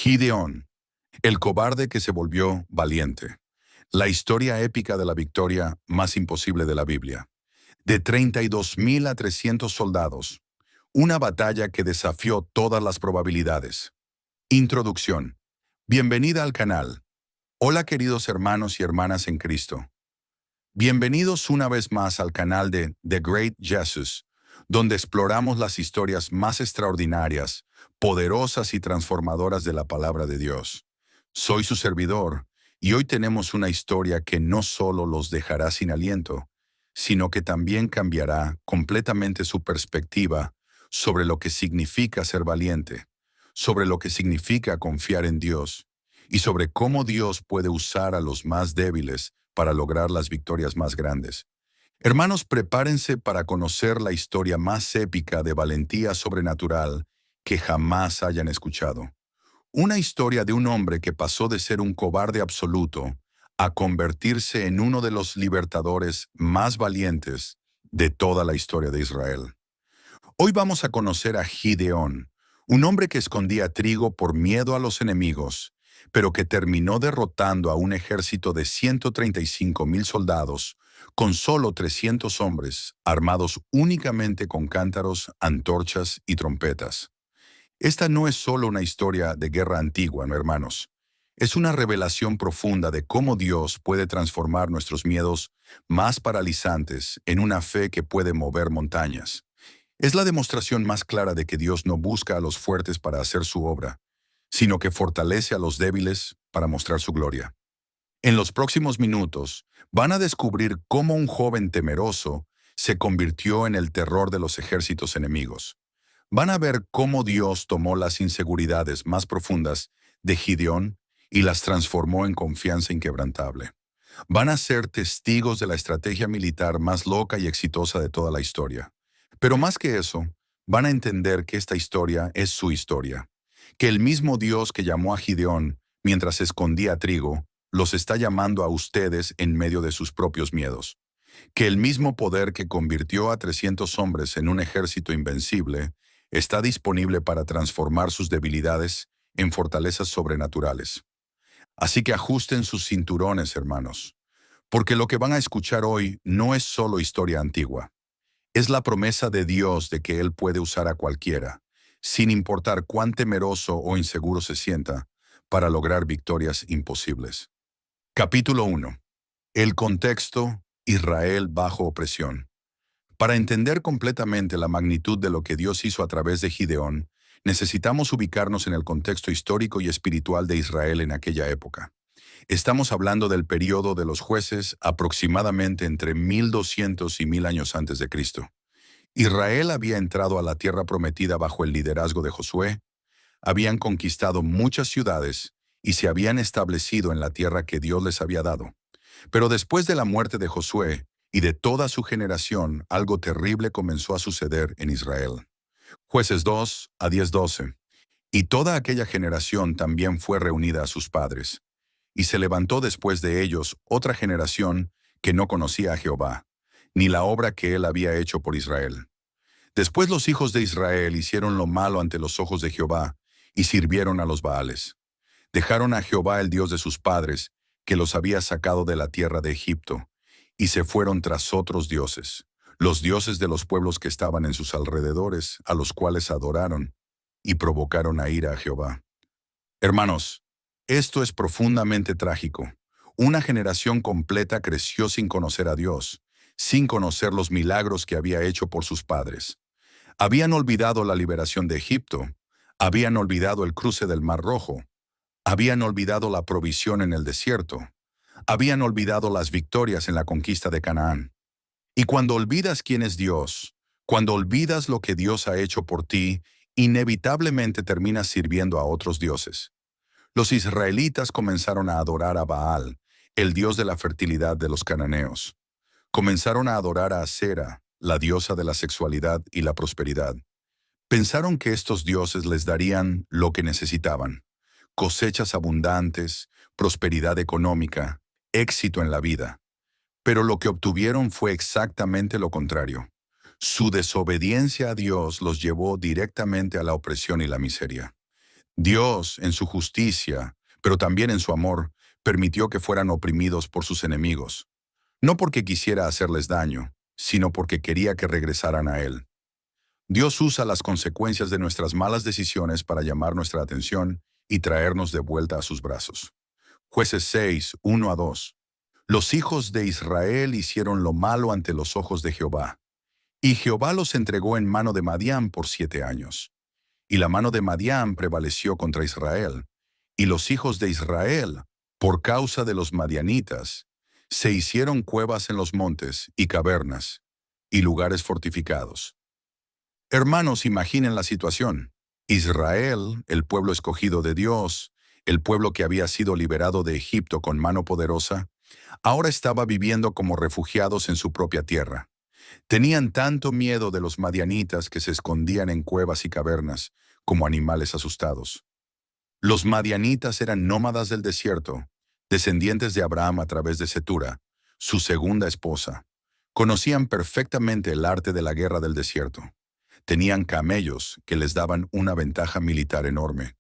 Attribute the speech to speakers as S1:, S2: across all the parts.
S1: Gideón, el cobarde que se volvió valiente. La historia épica de la victoria más imposible de la Biblia. De 32,000 a 300 soldados. Una batalla que desafió todas las probabilidades. Introducción. Bienvenida al canal. Hola queridos hermanos y hermanas en Cristo. Bienvenidos una vez más al canal de The Great Jesus, donde exploramos las historias más extraordinarias, poderosas y transformadoras de la palabra de Dios. Soy su servidor, y hoy tenemos una historia que no solo los dejará sin aliento, sino que también cambiará completamente su perspectiva sobre lo que significa ser valiente, sobre lo que significa confiar en Dios, y sobre cómo Dios puede usar a los más débiles para lograr las victorias más grandes. Hermanos, prepárense para conocer la historia más épica de valentía sobrenatural que jamás hayan escuchado. Una historia de un hombre que pasó de ser un cobarde absoluto a convertirse en uno de los libertadores más valientes de toda la historia de Israel. Hoy vamos a conocer a Gideón, un hombre que escondía trigo por miedo a los enemigos, pero que terminó derrotando a un ejército de 135,000 soldados con solo 300 hombres, armados únicamente con cántaros, antorchas y trompetas. Esta no es solo una historia de guerra antigua, no hermanos. Es una revelación profunda de cómo Dios puede transformar nuestros miedos más paralizantes en una fe que puede mover montañas. Es la demostración más clara de que Dios no busca a los fuertes para hacer su obra, sino que fortalece a los débiles para mostrar su gloria. En los próximos minutos, van a descubrir cómo un joven temeroso se convirtió en el terror de los ejércitos enemigos. Van a ver cómo Dios tomó las inseguridades más profundas de Gideón y las transformó en confianza inquebrantable. Van a ser testigos de la estrategia militar más loca y exitosa de toda la historia. Pero más que eso, van a entender que esta historia es su historia, que el mismo Dios que llamó a Gideón mientras escondía trigo, los está llamando a ustedes en medio de sus propios miedos, que el mismo poder que convirtió a 300 hombres en un ejército invencible está disponible para transformar sus debilidades en fortalezas sobrenaturales. Así que ajusten sus cinturones, hermanos, porque lo que van a escuchar hoy no es solo historia antigua. Es la promesa de Dios de que Él puede usar a cualquiera, sin importar cuán temeroso o inseguro se sienta, para lograr victorias imposibles. Capítulo 1. El contexto: Israel bajo opresión. Para entender completamente la magnitud de lo que Dios hizo a través de Gideón, necesitamos ubicarnos en el contexto histórico y espiritual de Israel en aquella época. Estamos hablando del período de los jueces aproximadamente entre 1200 y 1000 años antes de Cristo. Israel había entrado a la tierra prometida bajo el liderazgo de Josué, habían conquistado muchas ciudades y se habían establecido en la tierra que Dios les había dado. Pero después de la muerte de Josué y de toda su generación, algo terrible comenzó a suceder en Israel. Jueces 2 a 10:12. Y toda aquella generación también fue reunida a sus padres. Y se levantó después de ellos otra generación que no conocía a Jehová, ni la obra que él había hecho por Israel. Después los hijos de Israel hicieron lo malo ante los ojos de Jehová, y sirvieron a los Baales. Dejaron a Jehová el Dios de sus padres, que los había sacado de la tierra de Egipto, y se fueron tras otros dioses, los dioses de los pueblos que estaban en sus alrededores, a los cuales adoraron, y provocaron a ira a Jehová. Hermanos, esto es profundamente trágico. Una generación completa creció sin conocer a Dios, sin conocer los milagros que había hecho por sus padres. Habían olvidado la liberación de Egipto, habían olvidado el cruce del Mar Rojo, habían olvidado la provisión en el desierto, habían olvidado las victorias en la conquista de Canaán. Y cuando olvidas quién es Dios, cuando olvidas lo que Dios ha hecho por ti, inevitablemente terminas sirviendo a otros dioses. Los israelitas comenzaron a adorar a Baal, el dios de la fertilidad de los cananeos. Comenzaron a adorar a Asera, la diosa de la sexualidad y la prosperidad. Pensaron que estos dioses les darían lo que necesitaban: cosechas abundantes, prosperidad económica, éxito en la vida. Pero lo que obtuvieron fue exactamente lo contrario. Su desobediencia a Dios los llevó directamente a la opresión y la miseria. Dios, en su justicia, pero también en su amor, permitió que fueran oprimidos por sus enemigos, no porque quisiera hacerles daño, sino porque quería que regresaran a Él. Dios usa las consecuencias de nuestras malas decisiones para llamar nuestra atención y traernos de vuelta a sus brazos. Jueces 6, 1 a 2. Los hijos de Israel hicieron lo malo ante los ojos de Jehová, y Jehová los entregó en mano de Madián por 7 años. Y la mano de Madián prevaleció contra Israel, y los hijos de Israel, por causa de los madianitas, se hicieron cuevas en los montes y cavernas, y lugares fortificados. Hermanos, imaginen la situación. Israel, el pueblo escogido de Dios, el pueblo que había sido liberado de Egipto con mano poderosa, ahora estaba viviendo como refugiados en su propia tierra. Tenían tanto miedo de los madianitas que se escondían en cuevas y cavernas, como animales asustados. Los madianitas eran nómadas del desierto, descendientes de Abraham a través de Cetura, su segunda esposa. Conocían perfectamente el arte de la guerra del desierto. Tenían camellos que les daban una ventaja militar enorme,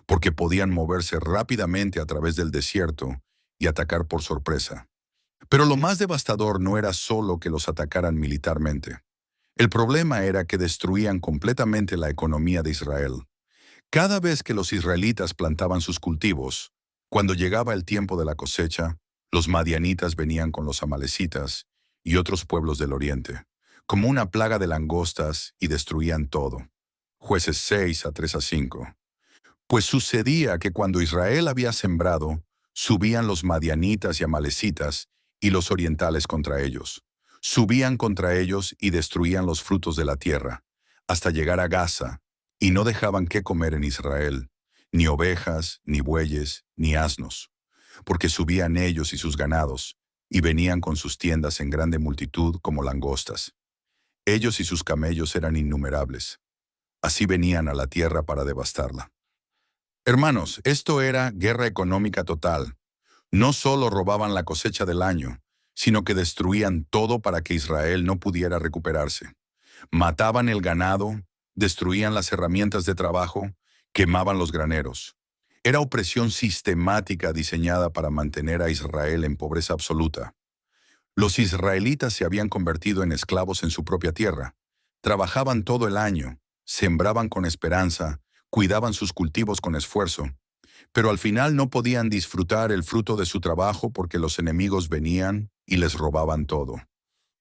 S1: porque podían moverse rápidamente a través del desierto y atacar por sorpresa. Pero lo más devastador no era solo que los atacaran militarmente. El problema era que destruían completamente la economía de Israel. Cada vez que los israelitas plantaban sus cultivos, cuando llegaba el tiempo de la cosecha, los madianitas venían con los amalecitas y otros pueblos del oriente, como una plaga de langostas, y destruían todo. Jueces 6, 3 a 5. Pues sucedía que cuando Israel había sembrado, subían los madianitas y amalecitas y los orientales contra ellos. Subían contra ellos y destruían los frutos de la tierra, hasta llegar a Gaza, y no dejaban qué comer en Israel, ni ovejas, ni bueyes, ni asnos, porque subían ellos y sus ganados, y venían con sus tiendas en grande multitud como langostas. Ellos y sus camellos eran innumerables. Así venían a la tierra para devastarla. Hermanos, esto era guerra económica total. No solo robaban la cosecha del año, sino que destruían todo para que Israel no pudiera recuperarse. Mataban el ganado, destruían las herramientas de trabajo, quemaban los graneros. Era opresión sistemática diseñada para mantener a Israel en pobreza absoluta. Los israelitas se habían convertido en esclavos en su propia tierra. Trabajaban todo el año, sembraban con esperanza, cuidaban sus cultivos con esfuerzo, pero al final no podían disfrutar el fruto de su trabajo porque los enemigos venían y les robaban todo.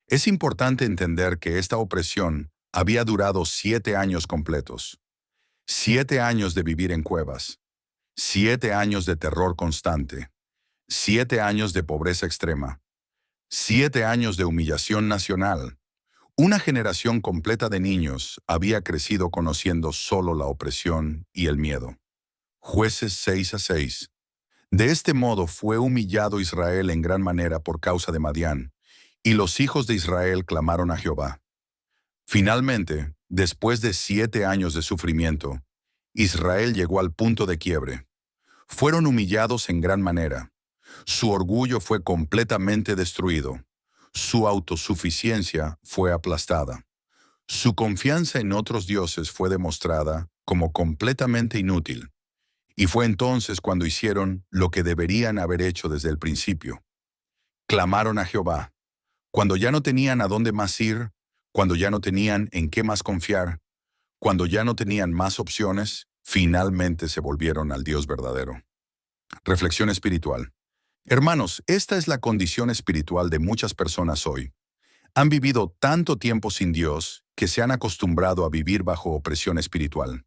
S1: Es importante entender que esta opresión había durado 7 años completos. 7 años de vivir en cuevas. 7 años de terror constante. 7 años de pobreza extrema. 7 años de humillación nacional. Una generación completa de niños había crecido conociendo solo la opresión y el miedo. Jueces 6 a 6. De este modo fue humillado Israel en gran manera por causa de Madián, y los hijos de Israel clamaron a Jehová. Finalmente, después de 7 años de sufrimiento, Israel llegó al punto de quiebre. Fueron humillados en gran manera. Su orgullo fue completamente destruido. Su autosuficiencia fue aplastada. Su confianza en otros dioses fue demostrada como completamente inútil. Y fue entonces cuando hicieron lo que deberían haber hecho desde el principio. Clamaron a Jehová. Cuando ya no tenían a dónde más ir, cuando ya no tenían en qué más confiar, cuando ya no tenían más opciones, finalmente se volvieron al Dios verdadero. Reflexión espiritual. Hermanos, esta es la condición espiritual de muchas personas hoy. Han vivido tanto tiempo sin Dios que se han acostumbrado a vivir bajo opresión espiritual.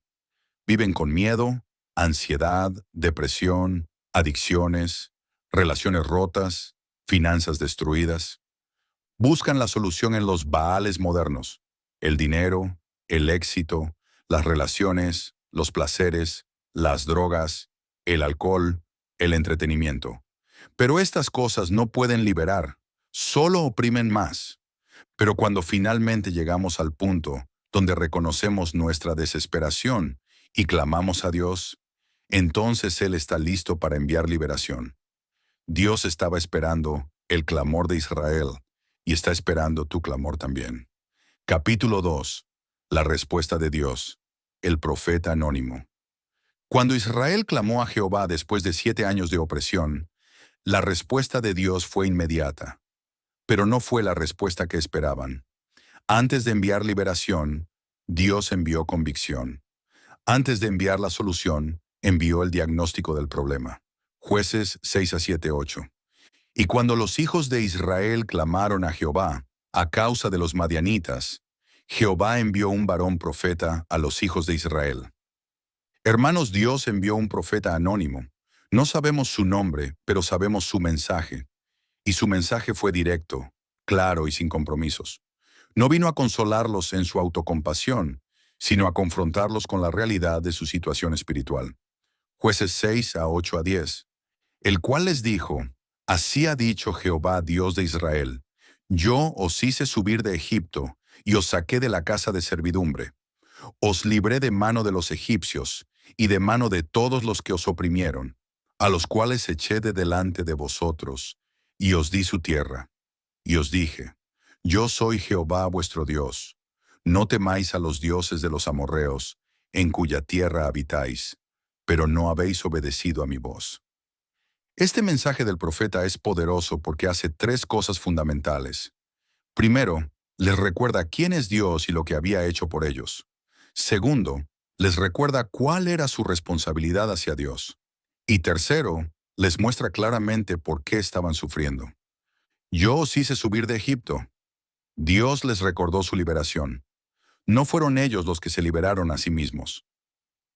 S1: Viven con miedo, ansiedad, depresión, adicciones, relaciones rotas, finanzas destruidas. Buscan la solución en los baales modernos: el dinero, el éxito, las relaciones, los placeres, las drogas, el alcohol, el entretenimiento. Pero estas cosas no pueden liberar, solo oprimen más. Pero cuando finalmente llegamos al punto donde reconocemos nuestra desesperación y clamamos a Dios, entonces Él está listo para enviar liberación. Dios estaba esperando el clamor de Israel y está esperando tu clamor también. Capítulo 2. La respuesta de Dios. El profeta anónimo. Cuando Israel clamó a Jehová después de 7 años de opresión, la respuesta de Dios fue inmediata, pero no fue la respuesta que esperaban. Antes de enviar liberación, Dios envió convicción. Antes de enviar la solución, envió el diagnóstico del problema. Jueces 6 a 7, 8. Y cuando los hijos de Israel clamaron a Jehová, a causa de los madianitas, Jehová envió un varón profeta a los hijos de Israel. Hermanos, Dios envió un profeta anónimo. No sabemos su nombre, pero sabemos su mensaje. Y su mensaje fue directo, claro y sin compromisos. No vino a consolarlos en su autocompasión, sino a confrontarlos con la realidad de su situación espiritual. Jueces 6 a 8 a 10. El cual les dijo: Así ha dicho Jehová, Dios de Israel: Yo os hice subir de Egipto y os saqué de la casa de servidumbre. Os libré de mano de los egipcios y de mano de todos los que os oprimieron, a los cuales eché de delante de vosotros, y os di su tierra. Y os dije: Yo soy Jehová vuestro Dios. No temáis a los dioses de los amorreos, en cuya tierra habitáis, pero no habéis obedecido a mi voz. Este mensaje del profeta es poderoso porque hace 3 cosas fundamentales. Primero, les recuerda quién es Dios y lo que había hecho por ellos. Segundo, les recuerda cuál era su responsabilidad hacia Dios. Y tercero, les muestra claramente por qué estaban sufriendo. Yo os hice subir de Egipto. Dios les recordó su liberación. No fueron ellos los que se liberaron a sí mismos.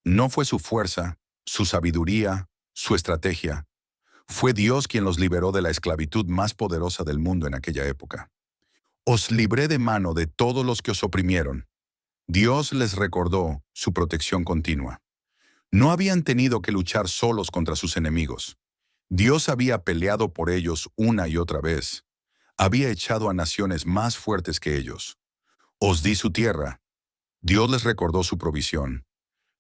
S1: No fue su fuerza, su sabiduría, su estrategia. Fue Dios quien los liberó de la esclavitud más poderosa del mundo en aquella época. Os libré de mano de todos los que os oprimieron. Dios les recordó su protección continua. No habían tenido que luchar solos contra sus enemigos. Dios había peleado por ellos una y otra vez. Había echado a naciones más fuertes que ellos. Os di su tierra. Dios les recordó su provisión.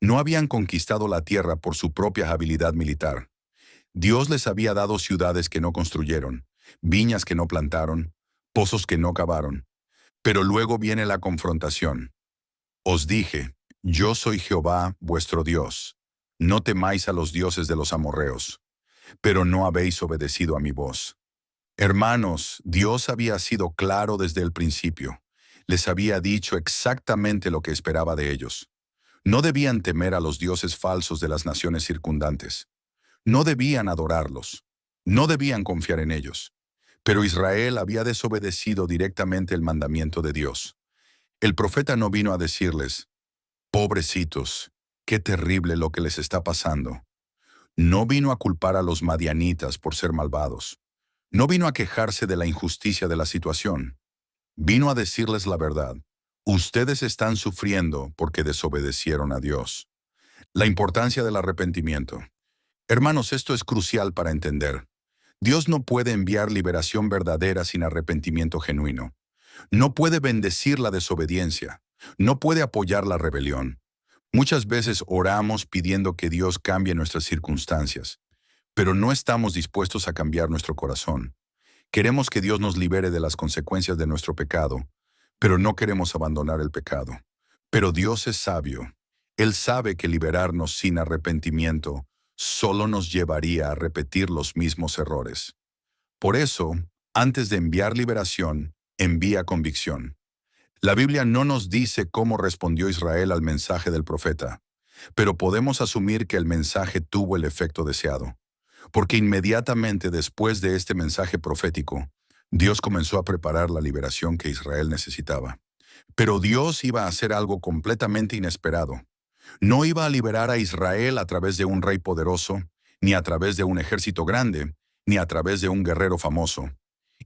S1: No habían conquistado la tierra por su propia habilidad militar. Dios les había dado ciudades que no construyeron, viñas que no plantaron, pozos que no cavaron. Pero luego viene la confrontación. Os dije: Yo soy Jehová vuestro Dios. No temáis a los dioses de los amorreos, pero no habéis obedecido a mi voz. Hermanos, Dios había sido claro desde el principio. Les había dicho exactamente lo que esperaba de ellos. No debían temer a los dioses falsos de las naciones circundantes. No debían adorarlos. No debían confiar en ellos. Pero Israel había desobedecido directamente el mandamiento de Dios. El profeta no vino a decirles: Pobrecitos, qué terrible lo que les está pasando. No vino a culpar a los madianitas por ser malvados. No vino a quejarse de la injusticia de la situación. Vino a decirles la verdad. Ustedes están sufriendo porque desobedecieron a Dios. La importancia del arrepentimiento. Hermanos, esto es crucial para entender. Dios no puede enviar liberación verdadera sin arrepentimiento genuino. No puede bendecir la desobediencia. No puede apoyar la rebelión. Muchas veces oramos pidiendo que Dios cambie nuestras circunstancias, pero no estamos dispuestos a cambiar nuestro corazón. Queremos que Dios nos libere de las consecuencias de nuestro pecado, pero no queremos abandonar el pecado. Pero Dios es sabio. Él sabe que liberarnos sin arrepentimiento solo nos llevaría a repetir los mismos errores. Por eso, antes de enviar liberación, envía convicción. La Biblia no nos dice cómo respondió Israel al mensaje del profeta, pero podemos asumir que el mensaje tuvo el efecto deseado, porque inmediatamente después de este mensaje profético, Dios comenzó a preparar la liberación que Israel necesitaba. Pero Dios iba a hacer algo completamente inesperado. No iba a liberar a Israel a través de un rey poderoso, ni a través de un ejército grande, ni a través de un guerrero famoso.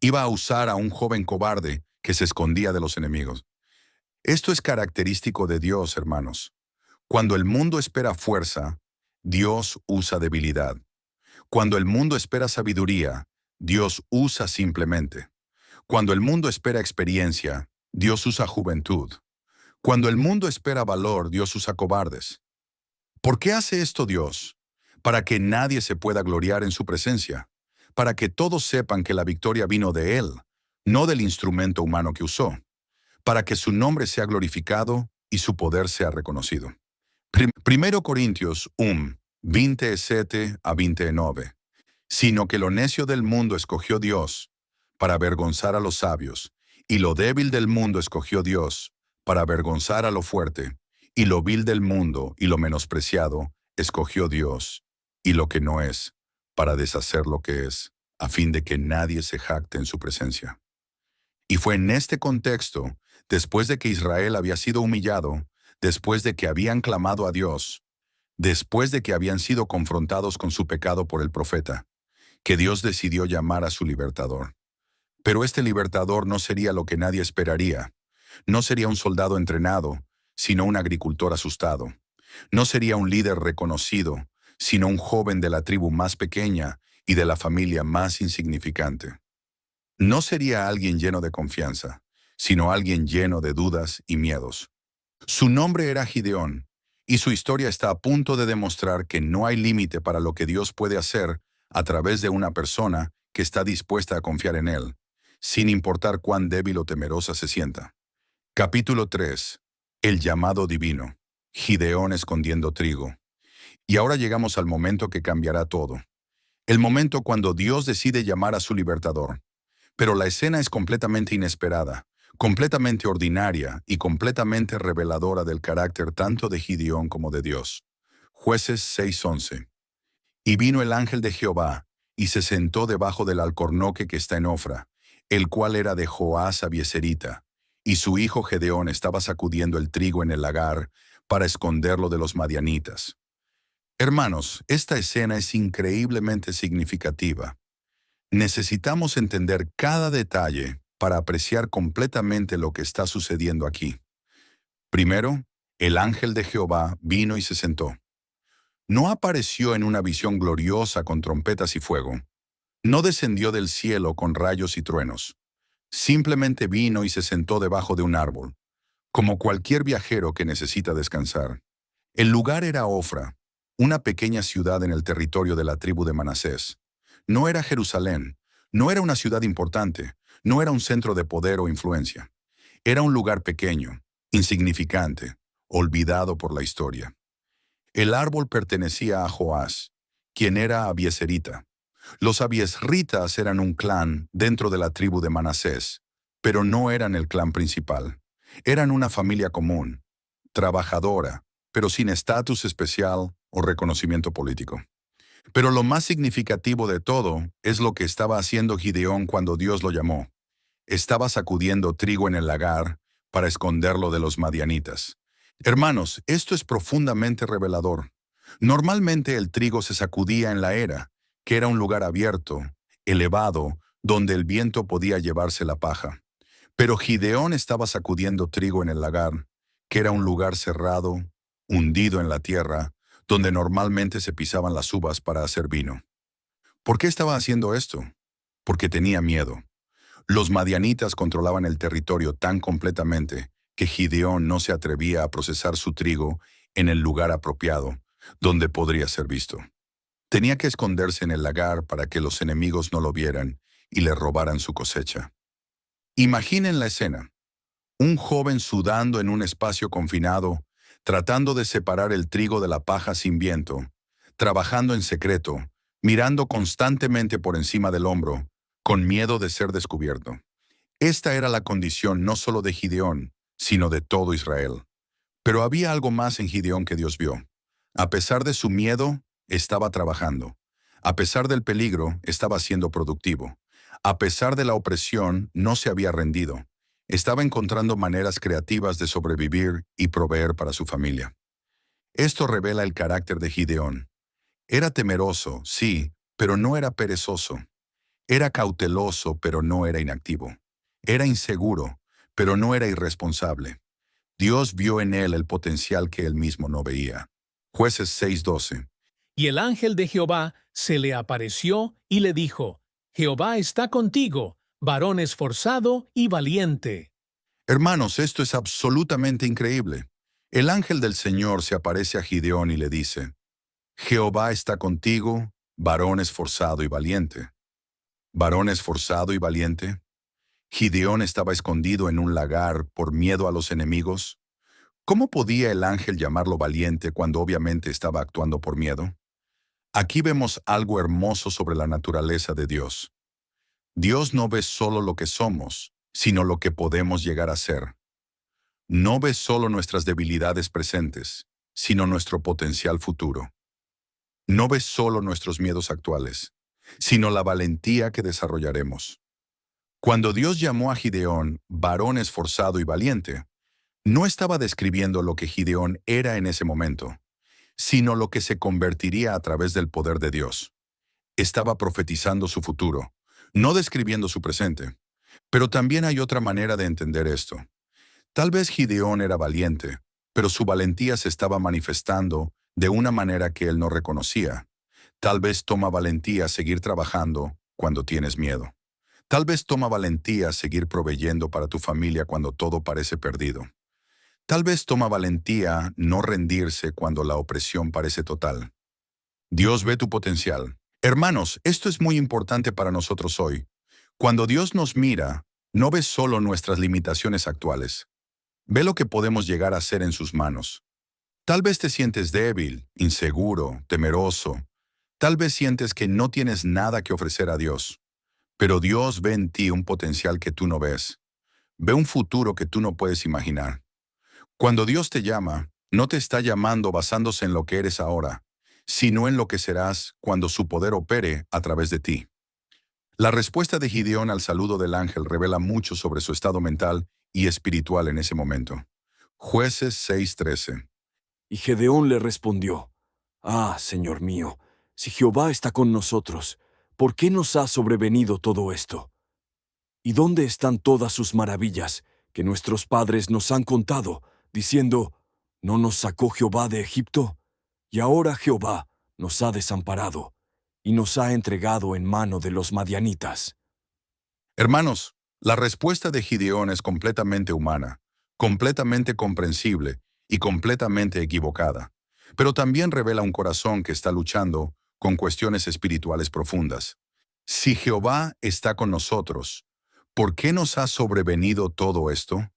S1: Iba a usar a un joven cobarde que se escondía de los enemigos. Esto es característico de Dios, hermanos. Cuando el mundo espera fuerza, Dios usa debilidad. Cuando el mundo espera sabiduría, Dios usa simplemente. Cuando el mundo espera experiencia, Dios usa juventud. Cuando el mundo espera valor, Dios usa cobardes. ¿Por qué hace esto Dios? Para que nadie se pueda gloriar en su presencia. Para que todos sepan que la victoria vino de Él, no del instrumento humano que usó. Para que su nombre sea glorificado y su poder sea reconocido. Primero Corintios 27 a 29. Sino que lo necio del mundo escogió Dios para avergonzar a los sabios, y lo débil del mundo escogió Dios para avergonzar a lo fuerte, y lo vil del mundo y lo menospreciado escogió Dios, y lo que no es, para deshacer lo que es, a fin de que nadie se jacte en su presencia. Y fue en este contexto, después de que Israel había sido humillado, después de que habían clamado a Dios, después de que habían sido confrontados con su pecado por el profeta, que Dios decidió llamar a su libertador. Pero este libertador no sería lo que nadie esperaría. No sería un soldado entrenado, sino un agricultor asustado. No sería un líder reconocido, sino un joven de la tribu más pequeña y de la familia más insignificante. No sería alguien lleno de confianza, sino alguien lleno de dudas y miedos. Su nombre era Gideón, y su historia está a punto de demostrar que no hay límite para lo que Dios puede hacer a través de una persona que está dispuesta a confiar en Él, sin importar cuán débil o temerosa se sienta. Capítulo 3. El llamado divino. Gideón escondiendo trigo. Y ahora llegamos al momento que cambiará todo. El momento cuando Dios decide llamar a su libertador. Pero la escena es completamente inesperada, completamente ordinaria y completamente reveladora del carácter tanto de Gideón como de Dios. Jueces 6:11. Y vino el ángel de Jehová, y se sentó debajo del alcornoque que está en Ofra, el cual era de Joás Abieserita, y su hijo Gedeón estaba sacudiendo el trigo en el lagar para esconderlo de los madianitas. Hermanos, esta escena es increíblemente significativa. Necesitamos entender cada detalle para apreciar completamente lo que está sucediendo aquí. Primero, el ángel de Jehová vino y se sentó. No apareció en una visión gloriosa con trompetas y fuego. No descendió del cielo con rayos y truenos. Simplemente vino y se sentó debajo de un árbol, como cualquier viajero que necesita descansar. El lugar era Ofra, una pequeña ciudad en el territorio de la tribu de Manasés. No era Jerusalén, no era una ciudad importante, no era un centro de poder o influencia. Era un lugar pequeño, insignificante, olvidado por la historia. El árbol pertenecía a Joás, quien era abieserita. Los abiesritas eran un clan dentro de la tribu de Manasés, pero no eran el clan principal. Eran una familia común, trabajadora, pero sin estatus especial o reconocimiento político. Pero lo más significativo de todo es lo que estaba haciendo Gideón cuando Dios lo llamó. Estaba sacudiendo trigo en el lagar para esconderlo de los madianitas. Hermanos, esto es profundamente revelador. Normalmente el trigo se sacudía en la era, que era un lugar abierto, elevado, donde el viento podía llevarse la paja. Pero Gideón estaba sacudiendo trigo en el lagar, que era un lugar cerrado, hundido en la tierra, donde normalmente se pisaban las uvas para hacer vino. ¿Por qué estaba haciendo esto? Porque tenía miedo. Los madianitas controlaban el territorio tan completamente que Gideón no se atrevía a procesar su trigo en el lugar apropiado, donde podría ser visto. Tenía que esconderse en el lagar para que los enemigos no lo vieran y le robaran su cosecha. Imaginen la escena. Un joven sudando en un espacio confinado, tratando de separar el trigo de la paja sin viento, trabajando en secreto, mirando constantemente por encima del hombro, con miedo de ser descubierto. Esta era la condición no solo de Gideón, sino de todo Israel. Pero había algo más en Gideón que Dios vio. A pesar de su miedo, estaba trabajando. A pesar del peligro, estaba siendo productivo. A pesar de la opresión, no se había rendido. Estaba encontrando maneras creativas de sobrevivir y proveer para su familia. Esto revela el carácter de Gideón. Era temeroso, sí, pero no era perezoso. Era cauteloso, pero no era inactivo. Era inseguro, pero no era irresponsable. Dios vio en él el potencial que él mismo no veía. Jueces 6:12.
S2: Y el ángel de Jehová se le apareció y le dijo: Jehová está contigo, varón esforzado y valiente.
S1: Hermanos, esto es absolutamente increíble. El ángel del Señor se aparece a Gideón y le dice: Jehová está contigo, varón esforzado y valiente. ¿Varón esforzado y valiente? ¿Gideón estaba escondido en un lagar por miedo a los enemigos? ¿Cómo podía el ángel llamarlo valiente cuando obviamente estaba actuando por miedo? Aquí vemos algo hermoso sobre la naturaleza de Dios. Dios no ve solo lo que somos, sino lo que podemos llegar a ser. No ve solo nuestras debilidades presentes, sino nuestro potencial futuro. No ve solo nuestros miedos actuales, sino la valentía que desarrollaremos. Cuando Dios llamó a Gideón varón esforzado y valiente, no estaba describiendo lo que Gideón era en ese momento, sino lo que se convertiría a través del poder de Dios. Estaba profetizando su futuro, no describiendo su presente. Pero también hay otra manera de entender esto. Tal vez Gideón era valiente, pero su valentía se estaba manifestando de una manera que él no reconocía. Tal vez toma valentía seguir trabajando cuando tienes miedo. Tal vez toma valentía seguir proveyendo para tu familia cuando todo parece perdido. Tal vez toma valentía no rendirse cuando la opresión parece total. Dios ve tu potencial. Hermanos, esto es muy importante para nosotros hoy. Cuando Dios nos mira, no ve solo nuestras limitaciones actuales. Ve lo que podemos llegar a ser en sus manos. Tal vez te sientes débil, inseguro, temeroso. Tal vez sientes que no tienes nada que ofrecer a Dios. Pero Dios ve en ti un potencial que tú no ves. Ve un futuro que tú no puedes imaginar. Cuando Dios te llama, no te está llamando basándose en lo que eres ahora, sino en lo que serás cuando su poder opere a través de ti. La respuesta de Gideón al saludo del ángel revela mucho sobre su estado mental y espiritual en ese momento. Jueces 6:13.
S3: Y Gedeón le respondió: Ah, Señor mío, si Jehová está con nosotros, ¿por qué nos ha sobrevenido todo esto? ¿Y dónde están todas sus maravillas que nuestros padres nos han contado, diciendo: ¿No nos sacó Jehová de Egipto? Y ahora Jehová nos ha desamparado y nos ha entregado en mano de los madianitas.
S1: Hermanos, la respuesta de Gideón es completamente humana, completamente comprensible y completamente equivocada, pero también revela un corazón que está luchando con cuestiones espirituales profundas. Si Jehová está con nosotros, ¿por qué nos ha sobrevenido todo esto?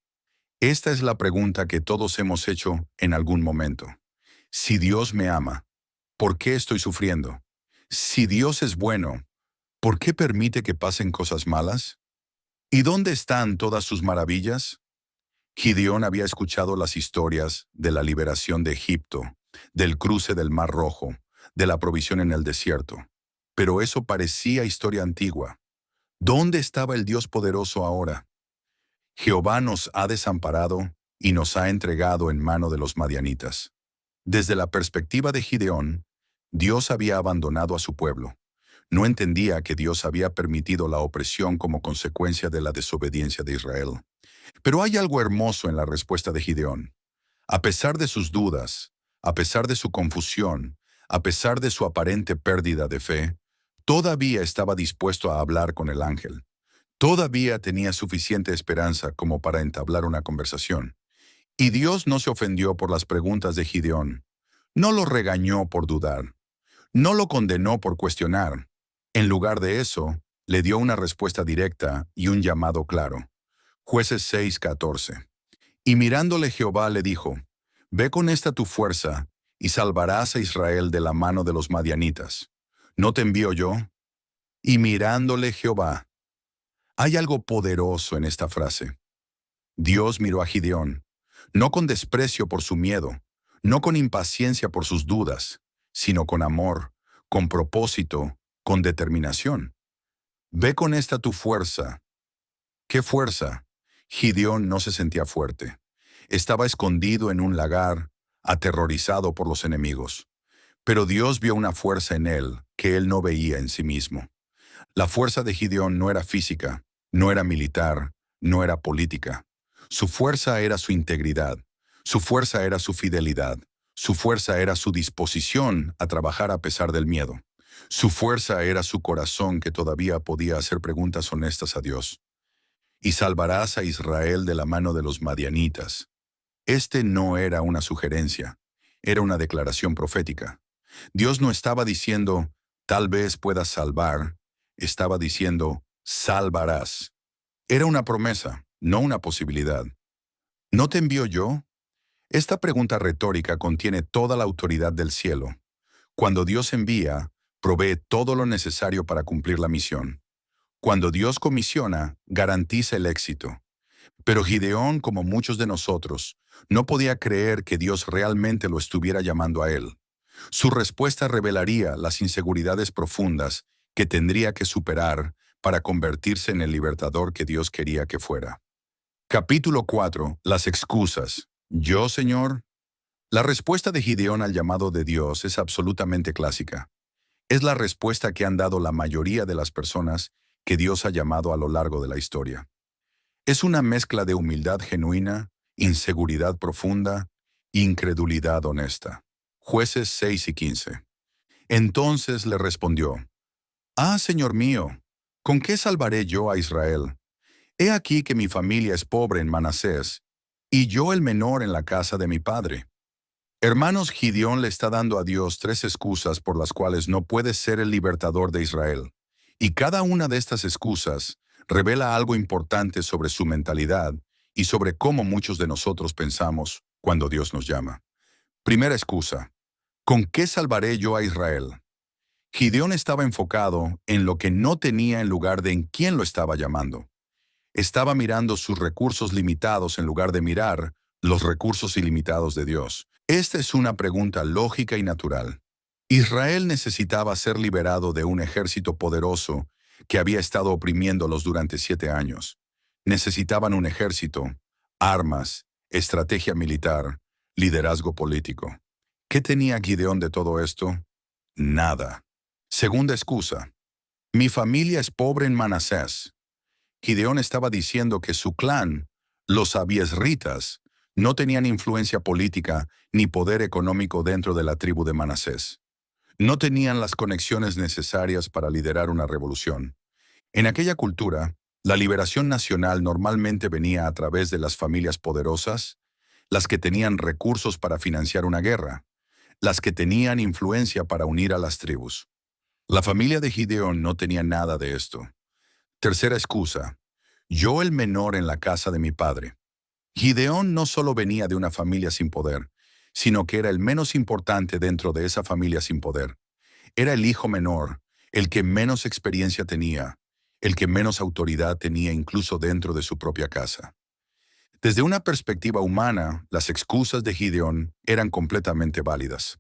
S1: Esta es la pregunta que todos hemos hecho en algún momento. Si Dios me ama, ¿por qué estoy sufriendo? Si Dios es bueno, ¿por qué permite que pasen cosas malas? ¿Y dónde están todas sus maravillas? Gideón había escuchado las historias de la liberación de Egipto, del cruce del Mar Rojo, de la provisión en el desierto. Pero eso parecía historia antigua. ¿Dónde estaba el Dios poderoso ahora? Jehová nos ha desamparado y nos ha entregado en mano de los madianitas. Desde la perspectiva de Gideón, Dios había abandonado a su pueblo. No entendía que Dios había permitido la opresión como consecuencia de la desobediencia de Israel. Pero hay algo hermoso en la respuesta de Gideón. A pesar de sus dudas, a pesar de su confusión, a pesar de su aparente pérdida de fe, todavía estaba dispuesto a hablar con el ángel. Todavía tenía suficiente esperanza como para entablar una conversación. Y Dios no se ofendió por las preguntas de Gideón. No lo regañó por dudar. No lo condenó por cuestionar. En lugar de eso, le dio una respuesta directa y un llamado claro. Jueces 6:14. Y mirándole Jehová le dijo: Ve con esta tu fuerza y salvarás a Israel de la mano de los madianitas. ¿No te envío yo? Y mirándole Jehová. Hay algo poderoso en esta frase. Dios miró a Gideón, no con desprecio por su miedo, no con impaciencia por sus dudas, sino con amor, con propósito, con determinación. Ve con esta tu fuerza. ¿Qué fuerza? Gideón no se sentía fuerte. Estaba escondido en un lagar, aterrorizado por los enemigos. Pero Dios vio una fuerza en él que él no veía en sí mismo. La fuerza de Gideón no era física, no era militar, no era política. Su fuerza era su integridad, su fuerza era su fidelidad, su fuerza era su disposición a trabajar a pesar del miedo. Su fuerza era su corazón que todavía podía hacer preguntas honestas a Dios. Y salvarás a Israel de la mano de los madianitas. Este no era una sugerencia, era una declaración profética. Dios no estaba diciendo, tal vez puedas salvar, estaba diciendo, salvarás. Era una promesa, no una posibilidad. ¿No te envío yo? Esta pregunta retórica contiene toda la autoridad del cielo. Cuando Dios envía, provee todo lo necesario para cumplir la misión. Cuando Dios comisiona, garantiza el éxito. Pero Gideón, como muchos de nosotros, no podía creer que Dios realmente lo estuviera llamando a él. Su respuesta revelaría las inseguridades profundas que tendría que superar para convertirse en el libertador que Dios quería que fuera. Capítulo 4. Las excusas. ¿Yo, Señor? La respuesta de Gideón al llamado de Dios es absolutamente clásica. Es la respuesta que han dado la mayoría de las personas que Dios ha llamado a lo largo de la historia. Es una mezcla de humildad genuina, inseguridad profunda, incredulidad honesta. Jueces 6 y 15. Entonces le respondió: «Ah, Señor mío, ¿con qué salvaré yo a Israel? He aquí que mi familia es pobre en Manasés, y yo el menor en la casa de mi padre». Hermanos, Gideón le está dando a Dios 3 excusas por las cuales no puede ser el libertador de Israel. Y cada una de estas excusas revela algo importante sobre su mentalidad y sobre cómo muchos de nosotros pensamos cuando Dios nos llama. Primera excusa: ¿con qué salvaré yo a Israel? Gideón estaba enfocado en lo que no tenía en lugar de en quién lo estaba llamando. Estaba mirando sus recursos limitados en lugar de mirar los recursos ilimitados de Dios. Esta es una pregunta lógica y natural. Israel necesitaba ser liberado de un ejército poderoso que había estado oprimiéndolos durante 7 años. Necesitaban un ejército, armas, estrategia militar, liderazgo político. ¿Qué tenía Gideón de todo esto? Nada. Segunda excusa: mi familia es pobre en Manasés. Gideón estaba diciendo que su clan, los abiesritas, no tenían influencia política ni poder económico dentro de la tribu de Manasés. No tenían las conexiones necesarias para liderar una revolución. En aquella cultura, la liberación nacional normalmente venía a través de las familias poderosas, las que tenían recursos para financiar una guerra, las que tenían influencia para unir a las tribus. La familia de Gideón no tenía nada de esto. Tercera excusa: yo el menor en la casa de mi padre. Gideón no solo venía de una familia sin poder, sino que era el menos importante dentro de esa familia sin poder. Era el hijo menor, el que menos experiencia tenía, el que menos autoridad tenía incluso dentro de su propia casa. Desde una perspectiva humana, las excusas de Gideón eran completamente válidas.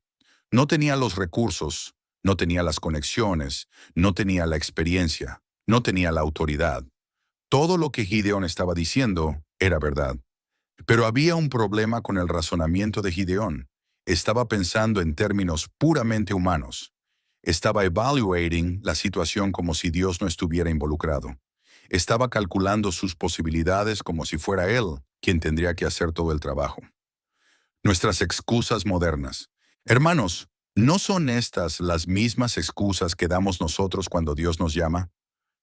S1: No tenía los recursos, no tenía las conexiones, no tenía la experiencia, no tenía la autoridad. Todo lo que Gideón estaba diciendo era verdad. Pero había un problema con el razonamiento de Gideón. Estaba pensando en términos puramente humanos. Estaba evaluating la situación como si Dios no estuviera involucrado. Estaba calculando sus posibilidades como si fuera Él quien tendría que hacer todo el trabajo. Nuestras excusas modernas. Hermanos, ¿no son estas las mismas excusas que damos nosotros cuando Dios nos llama?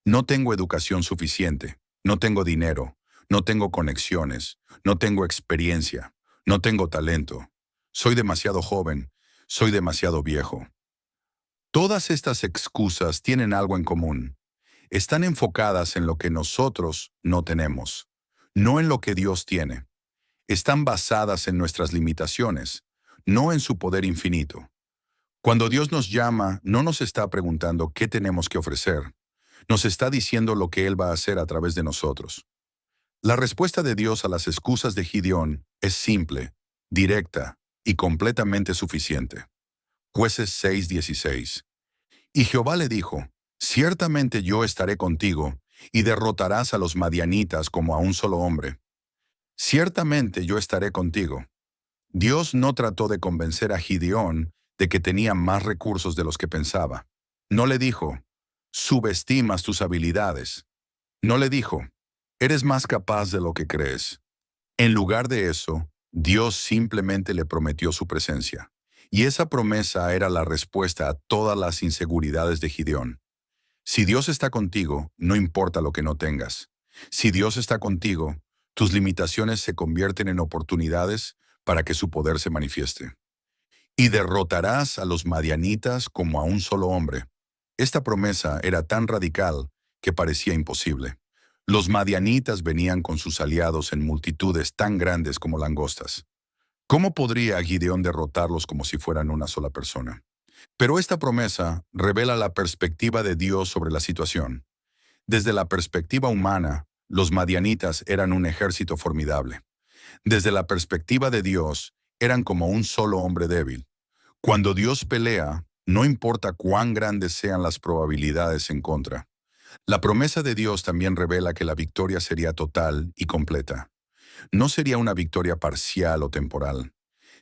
S1: No tengo educación suficiente, no tengo dinero, no tengo conexiones, no tengo experiencia, no tengo talento, soy demasiado joven, soy demasiado viejo. Todas estas excusas tienen algo en común. Están enfocadas en lo que nosotros no tenemos, no en lo que Dios tiene. Están basadas en nuestras limitaciones, no en su poder infinito. Cuando Dios nos llama, no nos está preguntando qué tenemos que ofrecer. Nos está diciendo lo que Él va a hacer a través de nosotros. La respuesta de Dios a las excusas de Gideón es simple, directa y completamente suficiente. Jueces 6:16. Y Jehová le dijo: ciertamente yo estaré contigo, y derrotarás a los madianitas como a un solo hombre. Ciertamente yo estaré contigo. Dios no trató de convencer a Gideón de que tenía más recursos de los que pensaba. No le dijo: subestimas tus habilidades. No le dijo: eres más capaz de lo que crees. En lugar de eso, Dios simplemente le prometió su presencia. Y esa promesa era la respuesta a todas las inseguridades de Gideón. Si Dios está contigo, no importa lo que no tengas. Si Dios está contigo, tus limitaciones se convierten en oportunidades para que su poder se manifieste. Y derrotarás a los madianitas como a un solo hombre. Esta promesa era tan radical que parecía imposible. Los madianitas venían con sus aliados en multitudes tan grandes como langostas. ¿Cómo podría Gideón derrotarlos como si fueran una sola persona? Pero esta promesa revela la perspectiva de Dios sobre la situación. Desde la perspectiva humana, los madianitas eran un ejército formidable. Desde la perspectiva de Dios, eran como un solo hombre débil. Cuando Dios pelea, no importa cuán grandes sean las probabilidades en contra. La promesa de Dios también revela que la victoria sería total y completa. No sería una victoria parcial o temporal.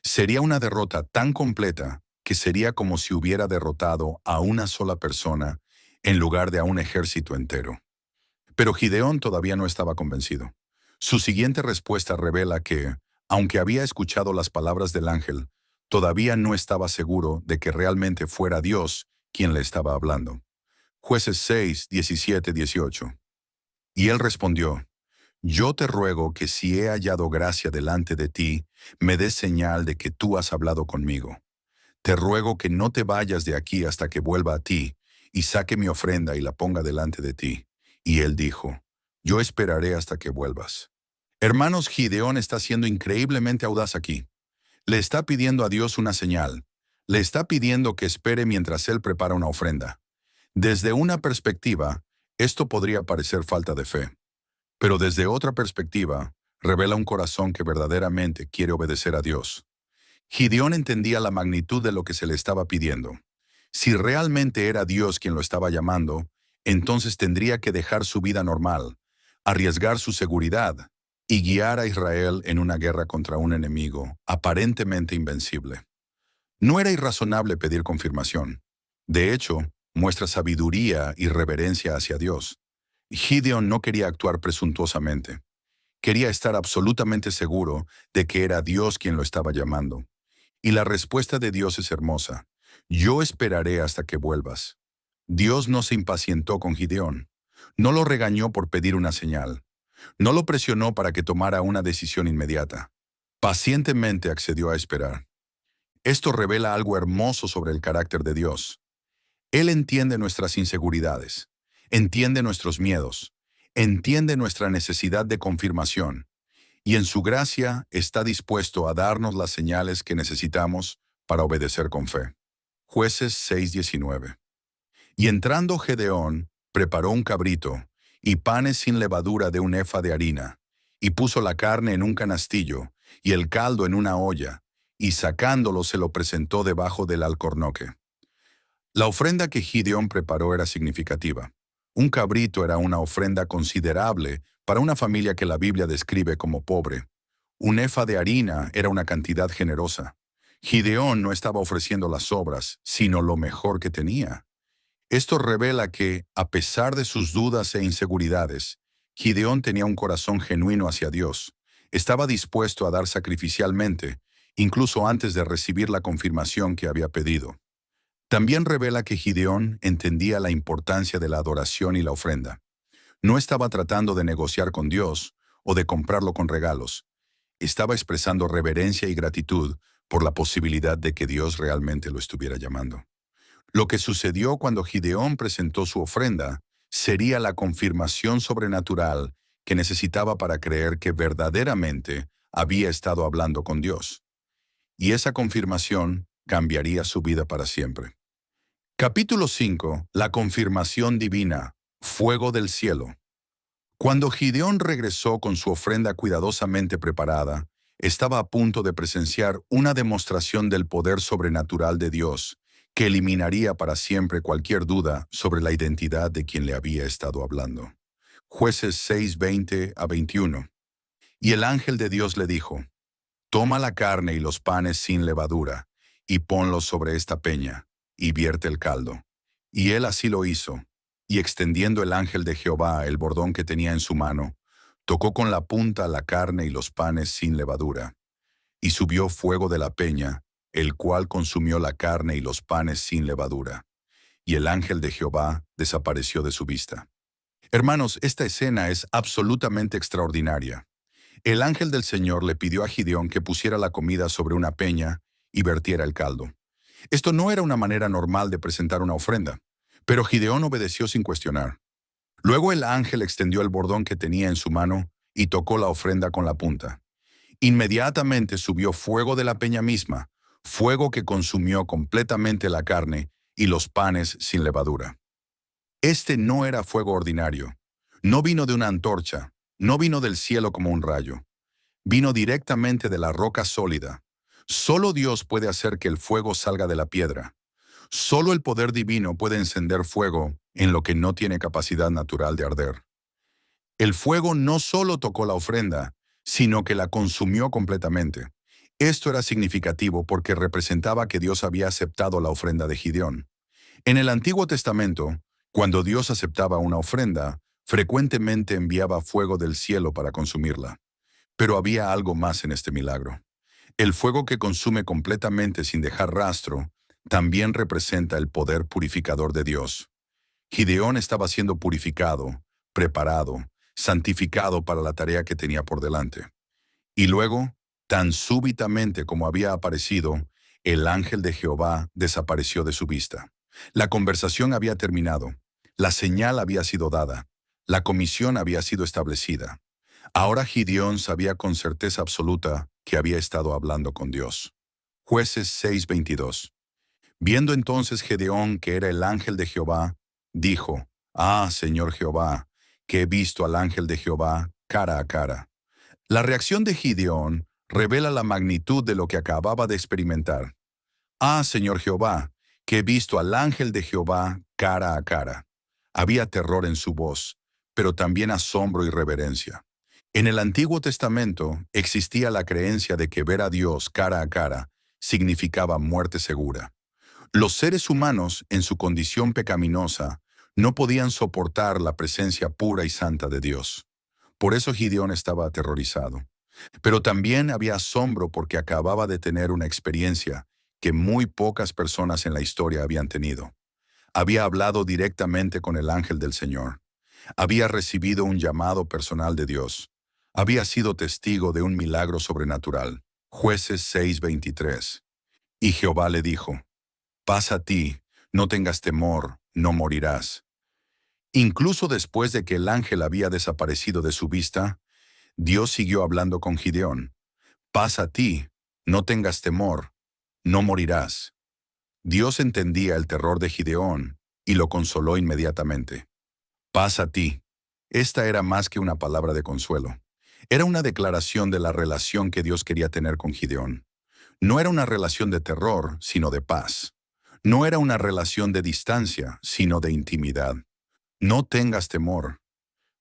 S1: Sería una derrota tan completa que sería como si hubiera derrotado a una sola persona en lugar de a un ejército entero. Pero Gideón todavía no estaba convencido. Su siguiente respuesta revela que, aunque había escuchado las palabras del ángel, todavía no estaba seguro de que realmente fuera Dios quien le estaba hablando. Jueces 6, 17, 18. Y él respondió: Yo te ruego que si he hallado gracia delante de ti, me des señal de que tú has hablado conmigo. Te ruego que no te vayas de aquí hasta que vuelva a ti, y saque mi ofrenda y la ponga delante de ti. Y él dijo: Yo esperaré hasta que vuelvas. Hermanos, Gideón está siendo increíblemente audaz aquí. Le está pidiendo a Dios una señal. Le está pidiendo que espere mientras él prepara una ofrenda. Desde una perspectiva, esto podría parecer falta de fe. Pero desde otra perspectiva, revela un corazón que verdaderamente quiere obedecer a Dios. Gideón entendía la magnitud de lo que se le estaba pidiendo. Si realmente era Dios quien lo estaba llamando, entonces tendría que dejar su vida normal, arriesgar su seguridad y guiar a Israel en una guerra contra un enemigo aparentemente invencible. No era irrazonable pedir confirmación. De hecho, muestra sabiduría y reverencia hacia Dios. Gideón no quería actuar presuntuosamente. Quería estar absolutamente seguro de que era Dios quien lo estaba llamando. Y la respuesta de Dios es hermosa: Yo esperaré hasta que vuelvas. Dios no se impacientó con Gideón. No lo regañó por pedir una señal. No lo presionó para que tomara una decisión inmediata. Pacientemente accedió a esperar. Esto revela algo hermoso sobre el carácter de Dios. Él entiende nuestras inseguridades, entiende nuestros miedos, entiende nuestra necesidad de confirmación, y en su gracia está dispuesto a darnos las señales que necesitamos para obedecer con fe. Jueces 6:19. Y entrando Gedeón, preparó un cabrito y panes sin levadura de un efa de harina, y puso la carne en un canastillo y el caldo en una olla, y sacándolo se lo presentó debajo del alcornoque. La ofrenda que Gideón preparó era significativa. Un cabrito era una ofrenda considerable para una familia que la Biblia describe como pobre. Un efa de harina era una cantidad generosa. Gideón no estaba ofreciendo las sobras, sino lo mejor que tenía. Esto revela que, a pesar de sus dudas e inseguridades, Gideón tenía un corazón genuino hacia Dios. Estaba dispuesto a dar sacrificialmente, incluso antes de recibir la confirmación que había pedido. También revela que Gideón entendía la importancia de la adoración y la ofrenda. No estaba tratando de negociar con Dios o de comprarlo con regalos. Estaba expresando reverencia y gratitud por la posibilidad de que Dios realmente lo estuviera llamando. Lo que sucedió cuando Gideón presentó su ofrenda sería la confirmación sobrenatural que necesitaba para creer que verdaderamente había estado hablando con Dios. Y esa confirmación cambiaría su vida para siempre. Capítulo 5. La confirmación divina. Fuego del cielo. Cuando Gideón regresó con su ofrenda cuidadosamente preparada, estaba a punto de presenciar una demostración del poder sobrenatural de Dios que eliminaría para siempre cualquier duda sobre la identidad de quien le había estado hablando. Jueces 6:20 a 21. Y el ángel de Dios le dijo: Toma la carne y los panes sin levadura, y ponlos sobre esta peña, y vierte el caldo. Y él así lo hizo, y extendiendo el ángel de Jehová el bordón que tenía en su mano, tocó con la punta la carne y los panes sin levadura. Y subió fuego de la peña, el cual consumió la carne y los panes sin levadura. Y el ángel de Jehová desapareció de su vista. Hermanos, esta escena es absolutamente extraordinaria. El ángel del Señor le pidió a Gideón que pusiera la comida sobre una peña y vertiera el caldo. Esto no era una manera normal de presentar una ofrenda, pero Gideón obedeció sin cuestionar. Luego el ángel extendió el bordón que tenía en su mano y tocó la ofrenda con la punta. Inmediatamente subió fuego de la peña misma, fuego que consumió completamente la carne y los panes sin levadura. Este no era fuego ordinario. No vino de una antorcha, no vino del cielo como un rayo. Vino directamente de la roca sólida. Solo Dios puede hacer que el fuego salga de la piedra. Solo el poder divino puede encender fuego en lo que no tiene capacidad natural de arder. El fuego no solo tocó la ofrenda, sino que la consumió completamente. Esto era significativo porque representaba que Dios había aceptado la ofrenda de Gideón. En el Antiguo Testamento, cuando Dios aceptaba una ofrenda, frecuentemente enviaba fuego del cielo para consumirla. Pero había algo más en este milagro. El fuego que consume completamente sin dejar rastro también representa el poder purificador de Dios. Gideón estaba siendo purificado, preparado, santificado para la tarea que tenía por delante. Y luego, tan súbitamente como había aparecido, el ángel de Jehová desapareció de su vista. La conversación había terminado, la señal había sido dada, la comisión había sido establecida. Ahora Gideón sabía con certeza absoluta que había estado hablando con Dios. Jueces 6:22. Viendo entonces Gedeón que era el ángel de Jehová, dijo: «Ah, Señor Jehová, que he visto al ángel de Jehová cara a cara». La reacción de Gideón revela la magnitud de lo que acababa de experimentar. «Ah, Señor Jehová, que he visto al ángel de Jehová cara a cara». Había terror en su voz, pero también asombro y reverencia. En el Antiguo Testamento existía la creencia de que ver a Dios cara a cara significaba muerte segura. Los seres humanos, en su condición pecaminosa, no podían soportar la presencia pura y santa de Dios. Por eso Gideón estaba aterrorizado. Pero también había asombro porque acababa de tener una experiencia que muy pocas personas en la historia habían tenido. Había hablado directamente con el ángel del Señor. Había recibido un llamado personal de Dios. Había sido testigo de un milagro sobrenatural. Jueces 6:23. Y Jehová le dijo: «Paz a ti, no tengas temor, no morirás». Incluso después de que el ángel había desaparecido de su vista, Dios siguió hablando con Gideón. «Paz a ti, no tengas temor, no morirás». Dios entendía el terror de Gideón y lo consoló inmediatamente. «Paz a ti». Esta era más que una palabra de consuelo. Era una declaración de la relación que Dios quería tener con Gideón. No era una relación de terror, sino de paz. No era una relación de distancia, sino de intimidad. No tengas temor.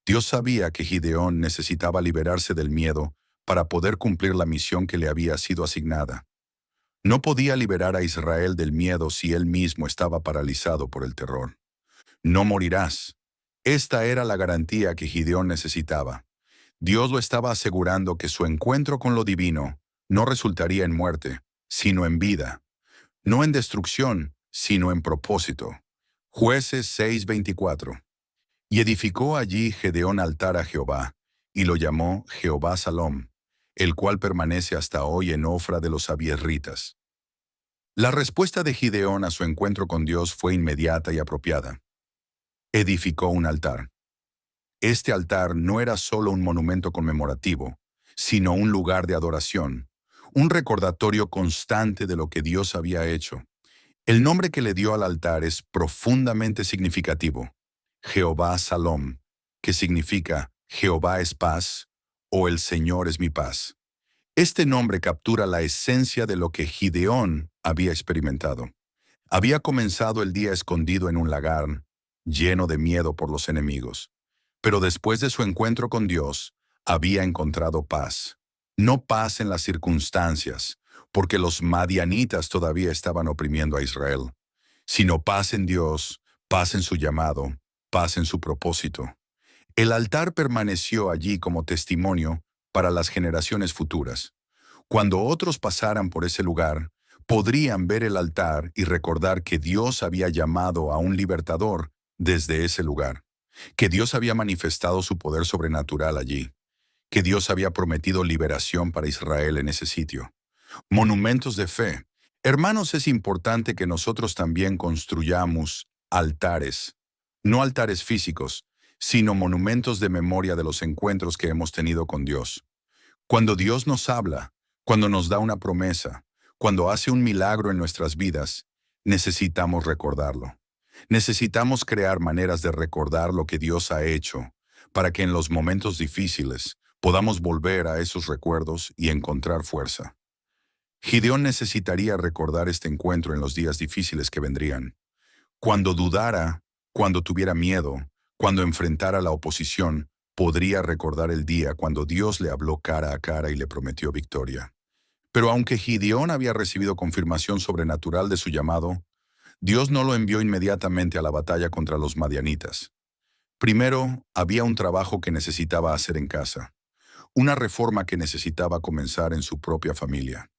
S1: Dios sabía que Gideón necesitaba liberarse del miedo para poder cumplir la misión que le había sido asignada. No podía liberar a Israel del miedo si él mismo estaba paralizado por el terror. «No morirás». Esta era la garantía que Gideón necesitaba. Dios lo estaba asegurando que su encuentro con lo divino no resultaría en muerte, sino en vida. No en destrucción, sino en propósito. Jueces 6:24. Y edificó allí Gedeón altar a Jehová, y lo llamó Jehová Salom, el cual permanece hasta hoy en Ofra de los abiezritas. La respuesta de Gideón a su encuentro con Dios fue inmediata y apropiada. Edificó un altar. Este altar no era solo un monumento conmemorativo, sino un lugar de adoración, un recordatorio constante de lo que Dios había hecho. El nombre que le dio al altar es profundamente significativo: Jehová Salom, que significa Jehová es paz o el Señor es mi paz. Este nombre captura la esencia de lo que Gideón había experimentado. Había comenzado el día escondido en un lagar, lleno de miedo por los enemigos. Pero después de su encuentro con Dios, había encontrado paz. No paz en las circunstancias, porque los madianitas todavía estaban oprimiendo a Israel, sino paz en Dios, paz en su llamado, paz en su propósito. El altar permaneció allí como testimonio para las generaciones futuras. Cuando otros pasaran por ese lugar, podrían ver el altar y recordar que Dios había llamado a un libertador desde ese lugar, que Dios había manifestado su poder sobrenatural allí, que Dios había prometido liberación para Israel en ese sitio. Monumentos de fe. Hermanos, es importante que nosotros también construyamos altares, no altares físicos, sino monumentos de memoria de los encuentros que hemos tenido con Dios. Cuando Dios nos habla, cuando nos da una promesa, cuando hace un milagro en nuestras vidas, necesitamos recordarlo. Necesitamos crear maneras de recordar lo que Dios ha hecho, para que en los momentos difíciles podamos volver a esos recuerdos y encontrar fuerza. Gideón necesitaría recordar este encuentro en los días difíciles que vendrían. Cuando dudara, cuando tuviera miedo, cuando enfrentara la oposición, podría recordar el día cuando Dios le habló cara a cara y le prometió victoria. Pero aunque Gideón había recibido confirmación sobrenatural de su llamado, Dios no lo envió inmediatamente a la batalla contra los madianitas. Primero, había un trabajo que necesitaba hacer en casa, una reforma que necesitaba comenzar en su propia familia.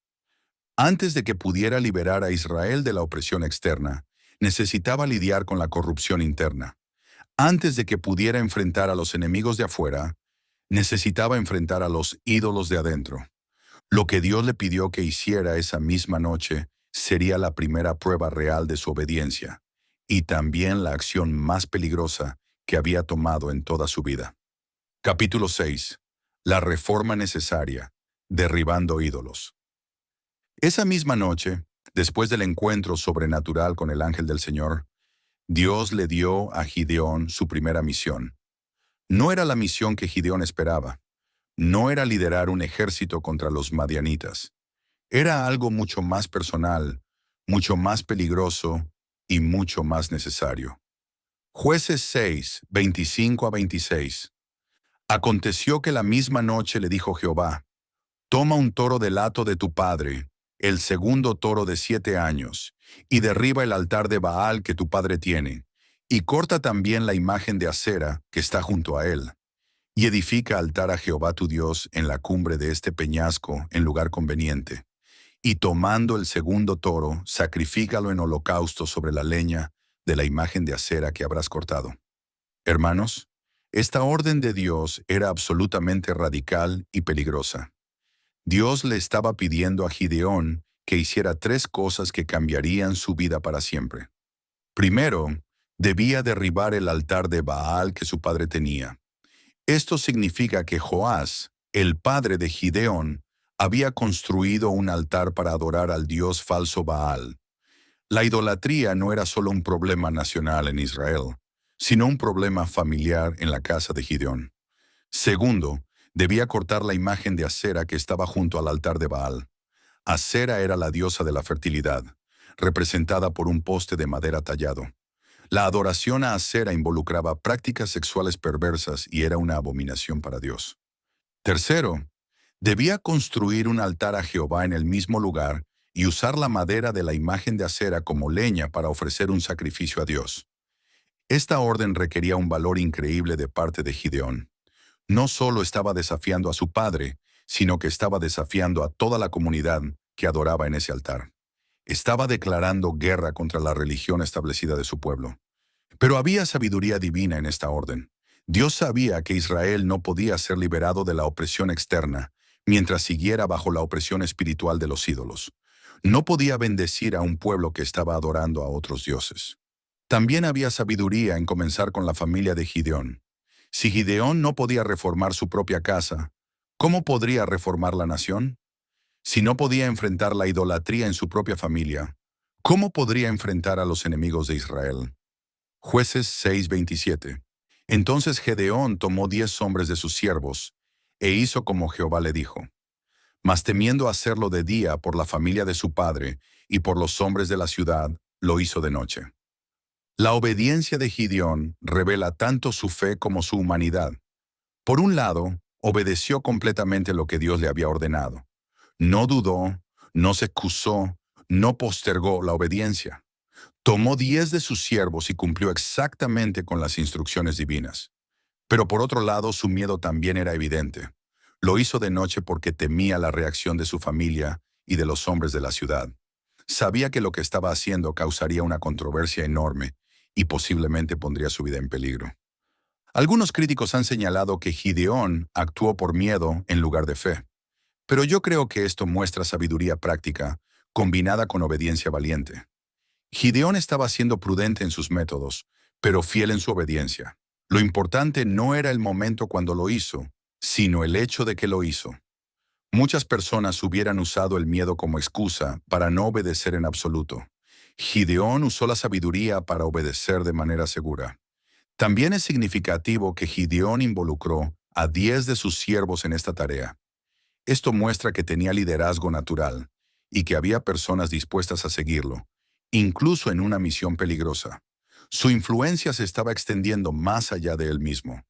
S1: Antes de que pudiera liberar a Israel de la opresión externa, necesitaba lidiar con la corrupción interna. Antes de que pudiera enfrentar a los enemigos de afuera, necesitaba enfrentar a los ídolos de adentro. Lo que Dios le pidió que hiciera esa misma noche sería la primera prueba real de su obediencia, y también la acción más peligrosa que había tomado en toda su vida. Capítulo 6. La reforma necesaria, derribando ídolos. Esa misma noche, después del encuentro sobrenatural con el ángel del Señor, Dios le dio a Gideón su primera misión. No era la misión que Gideón esperaba. No era liderar un ejército contra los madianitas. Era algo mucho más personal, mucho más peligroso y mucho más necesario. Jueces 6, 25 a 26. Aconteció que la misma noche le dijo Jehová: Toma un toro del hato de tu padre, el segundo toro de 7 años, y derriba el altar de Baal que tu padre tiene, y corta también la imagen de Acera que está junto a él, y edifica altar a Jehová tu Dios en la cumbre de este peñasco en lugar conveniente. Y tomando el segundo toro, sacrifícalo en holocausto sobre la leña de la imagen de Acera que habrás cortado. Hermanos, esta orden de Dios era absolutamente radical y peligrosa. Dios le estaba pidiendo a Gideón que hiciera 3 cosas que cambiarían su vida para siempre. Primero, debía derribar el altar de Baal que su padre tenía. Esto significa que Joás, el padre de Gideón, había construido un altar para adorar al dios falso Baal. La idolatría no era solo un problema nacional en Israel, sino un problema familiar en la casa de Gideón. Segundo, debía cortar la imagen de Acera que estaba junto al altar de Baal. Acera era la diosa de la fertilidad, representada por un poste de madera tallado. La adoración a Acera involucraba prácticas sexuales perversas y era una abominación para Dios. Tercero, debía construir un altar a Jehová en el mismo lugar y usar la madera de la imagen de Acera como leña para ofrecer un sacrificio a Dios. Esta orden requería un valor increíble de parte de Gideón. No solo estaba desafiando a su padre, sino que estaba desafiando a toda la comunidad que adoraba en ese altar. Estaba declarando guerra contra la religión establecida de su pueblo. Pero había sabiduría divina en esta orden. Dios sabía que Israel no podía ser liberado de la opresión externa mientras siguiera bajo la opresión espiritual de los ídolos. No podía bendecir a un pueblo que estaba adorando a otros dioses. También había sabiduría en comenzar con la familia de Gideón. Si Gideón no podía reformar su propia casa, ¿cómo podría reformar la nación? Si no podía enfrentar la idolatría en su propia familia, ¿cómo podría enfrentar a los enemigos de Israel? Jueces 6:27. Entonces Gedeón tomó 10 hombres de sus siervos, e hizo como Jehová le dijo. Mas temiendo hacerlo de día por la familia de su padre y por los hombres de la ciudad, lo hizo de noche. La obediencia de Gideón revela tanto su fe como su humanidad. Por un lado, obedeció completamente lo que Dios le había ordenado. No dudó, no se excusó, no postergó la obediencia. Tomó 10 de sus siervos y cumplió exactamente con las instrucciones divinas. Pero por otro lado, su miedo también era evidente. Lo hizo de noche porque temía la reacción de su familia y de los hombres de la ciudad. Sabía que lo que estaba haciendo causaría una controversia enorme y posiblemente pondría su vida en peligro. Algunos críticos han señalado que Gideón actuó por miedo en lugar de fe. Pero yo creo que esto muestra sabiduría práctica combinada con obediencia valiente. Gideón estaba siendo prudente en sus métodos, pero fiel en su obediencia. Lo importante no era el momento cuando lo hizo, sino el hecho de que lo hizo. Muchas personas hubieran usado el miedo como excusa para no obedecer en absoluto. Gideón usó la sabiduría para obedecer de manera segura. También es significativo que Gideón involucró a 10 de sus siervos en esta tarea. Esto muestra que tenía liderazgo natural y que había personas dispuestas a seguirlo, incluso en una misión peligrosa. Su influencia se estaba extendiendo más allá de él mismo.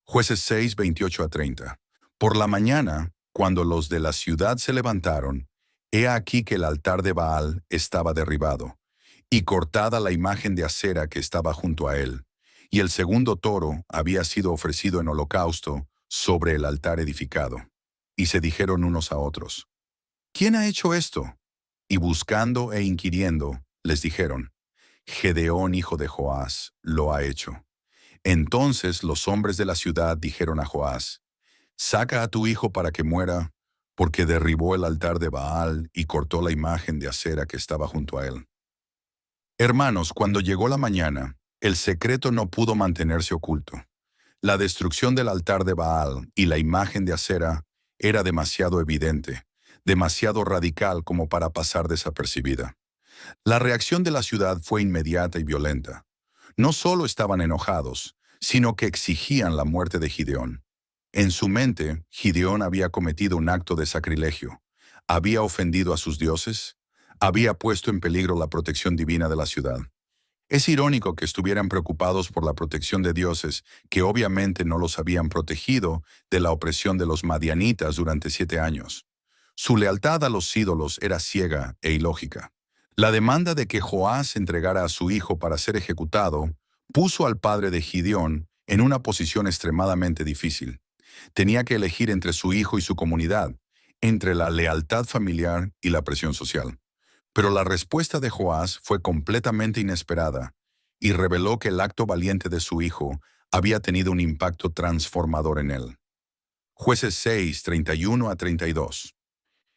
S1: Jueces 6, 28 a 30. Por la mañana, cuando los de la ciudad se levantaron, he aquí que el altar de Baal estaba derribado, y cortada la imagen de acera que estaba junto a él, y el segundo toro había sido ofrecido en holocausto sobre el altar edificado. Y se dijeron unos a otros, ¿quién ha hecho esto? Y buscando e inquiriendo, les dijeron, Gedeón, hijo de Joás, lo ha hecho. Entonces los hombres de la ciudad dijeron a Joás, saca a tu hijo para que muera, porque derribó el altar de Baal y cortó la imagen de acera que estaba junto a él. Hermanos, cuando llegó la mañana, el secreto no pudo mantenerse oculto. La destrucción del altar de Baal y la imagen de acera era demasiado evidente, demasiado radical como para pasar desapercibida. La reacción de la ciudad fue inmediata y violenta. No solo estaban enojados, sino que exigían la muerte de Gideón. En su mente, Gideón había cometido un acto de sacrilegio. Había ofendido a sus dioses. Había puesto en peligro la protección divina de la ciudad. Es irónico que estuvieran preocupados por la protección de dioses que obviamente no los habían protegido de la opresión de los madianitas durante 7 años. Su lealtad a los ídolos era ciega e ilógica. La demanda de que Joás entregara a su hijo para ser ejecutado puso al padre de Gideón en una posición extremadamente difícil. Tenía que elegir entre su hijo y su comunidad, entre la lealtad familiar y la presión social. Pero la respuesta de Joás fue completamente inesperada y reveló que el acto valiente de su hijo había tenido un impacto transformador en él. Jueces 6, 31 a 32.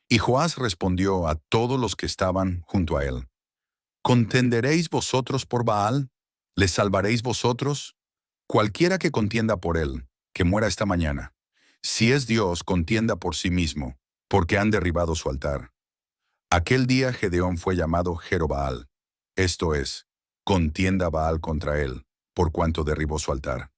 S1: Y Joás respondió a todos los que estaban junto a él, ¿contenderéis vosotros por Baal? ¿Le salvaréis vosotros? Cualquiera que contienda por él, que muera esta mañana. Si es Dios, contienda por sí mismo, porque han derribado su altar. Aquel día Gedeón fue llamado Jerobbaal, esto es, contienda Baal contra él, por cuanto derribó su altar.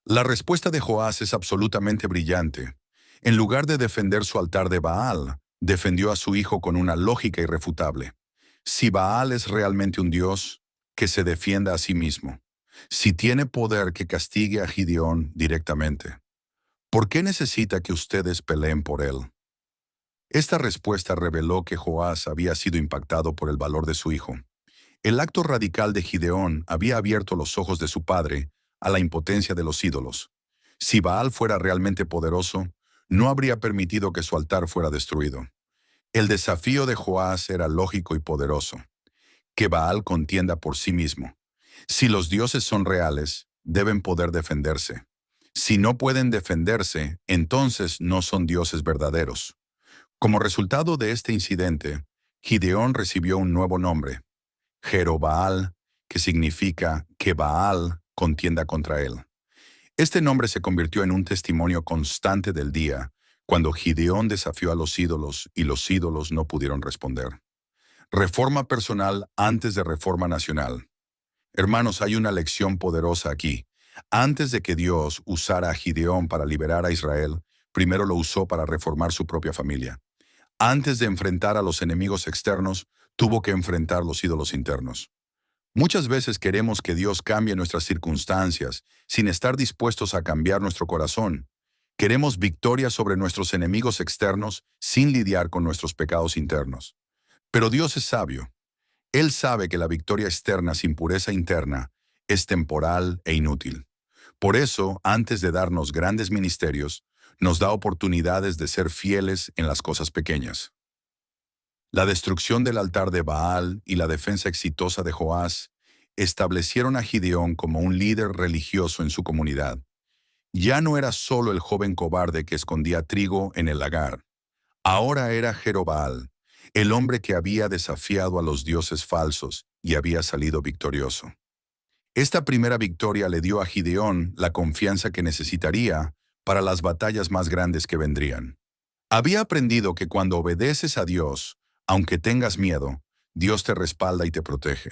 S1: La respuesta de Joás es absolutamente brillante. En lugar de defender su altar de Baal, defendió a su hijo con una lógica irrefutable. Si Baal es realmente un dios, que se defienda a sí mismo. Si tiene poder, que castigue a Gideón directamente. ¿Por qué necesita que ustedes peleen por él? Esta respuesta reveló que Joás había sido impactado por el valor de su hijo. El acto radical de Gideón había abierto los ojos de su padre a la impotencia de los ídolos. Si Baal fuera realmente poderoso, no habría permitido que su altar fuera destruido. El desafío de Joás era lógico y poderoso. Que Baal contienda por sí mismo. Si los dioses son reales, deben poder defenderse. Si no pueden defenderse, entonces no son dioses verdaderos. Como resultado de este incidente, Gideón recibió un nuevo nombre, Jerobbaal, que significa que Baal contienda contra él. Este nombre se convirtió en un testimonio constante del día, cuando Gideón desafió a los ídolos y los ídolos no pudieron responder. Reforma personal antes de reforma nacional. Hermanos, hay una lección poderosa aquí. Antes de que Dios usara a Gideón para liberar a Israel, primero lo usó para reformar su propia familia. Antes de enfrentar a los enemigos externos, tuvo que enfrentar los ídolos internos. Muchas veces queremos que Dios cambie nuestras circunstancias sin estar dispuestos a cambiar nuestro corazón. Queremos victoria sobre nuestros enemigos externos sin lidiar con nuestros pecados internos. Pero Dios es sabio. Él sabe que la victoria externa sin pureza interna es temporal e inútil. Por eso, antes de darnos grandes ministerios, nos da oportunidades de ser fieles en las cosas pequeñas. La destrucción del altar de Baal y la defensa exitosa de Joás establecieron a Gideón como un líder religioso en su comunidad. Ya no era solo el joven cobarde que escondía trigo en el lagar. Ahora era Jerobbaal, el hombre que había desafiado a los dioses falsos y había salido victorioso. Esta primera victoria le dio a Gideón la confianza que necesitaría para las batallas más grandes que vendrían. Había aprendido que cuando obedeces a Dios, aunque tengas miedo, Dios te respalda y te protege.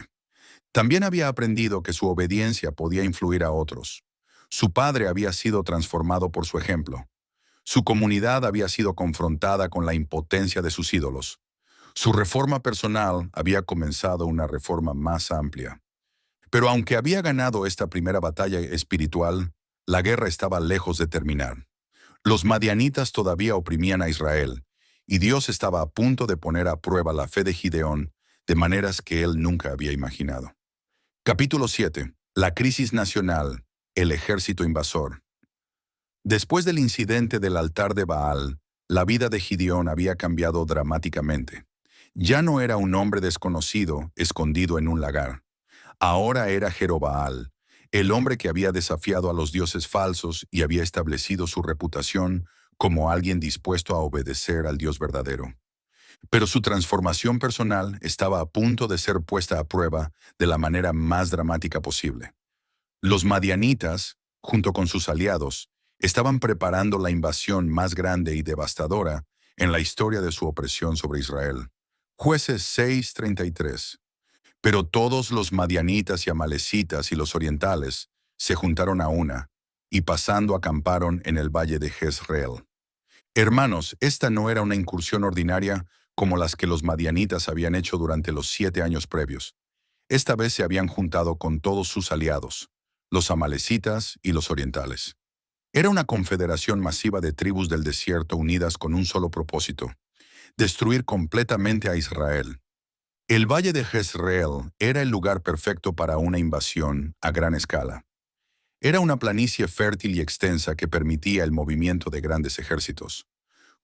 S1: También había aprendido que su obediencia podía influir a otros. Su padre había sido transformado por su ejemplo. Su comunidad había sido confrontada con la impotencia de sus ídolos. Su reforma personal había comenzado una reforma más amplia. Pero aunque había ganado esta primera batalla espiritual, la guerra estaba lejos de terminar. Los madianitas todavía oprimían a Israel, y Dios estaba a punto de poner a prueba la fe de Gideón de maneras que él nunca había imaginado. Capítulo 7. La crisis nacional, el ejército invasor. Después del incidente del altar de Baal, la vida de Gideón había cambiado dramáticamente. Ya no era un hombre desconocido, escondido en un lagar. Ahora era Jerobaal, el hombre que había desafiado a los dioses falsos y había establecido su reputación como alguien dispuesto a obedecer al Dios verdadero. Pero su transformación personal estaba a punto de ser puesta a prueba de la manera más dramática posible. Los madianitas, junto con sus aliados, estaban preparando la invasión más grande y devastadora en la historia de su opresión sobre Israel. Jueces 6:33. Pero todos los madianitas y amalecitas y los orientales se juntaron a una, y pasando acamparon en el valle de Jezreel. Hermanos, esta no era una incursión ordinaria como las que los madianitas habían hecho durante los 7 años previos. Esta vez se habían juntado con todos sus aliados, los amalecitas y los orientales. Era una confederación masiva de tribus del desierto unidas con un solo propósito: destruir completamente a Israel. El valle de Jezreel era el lugar perfecto para una invasión a gran escala. Era una planicie fértil y extensa que permitía el movimiento de grandes ejércitos.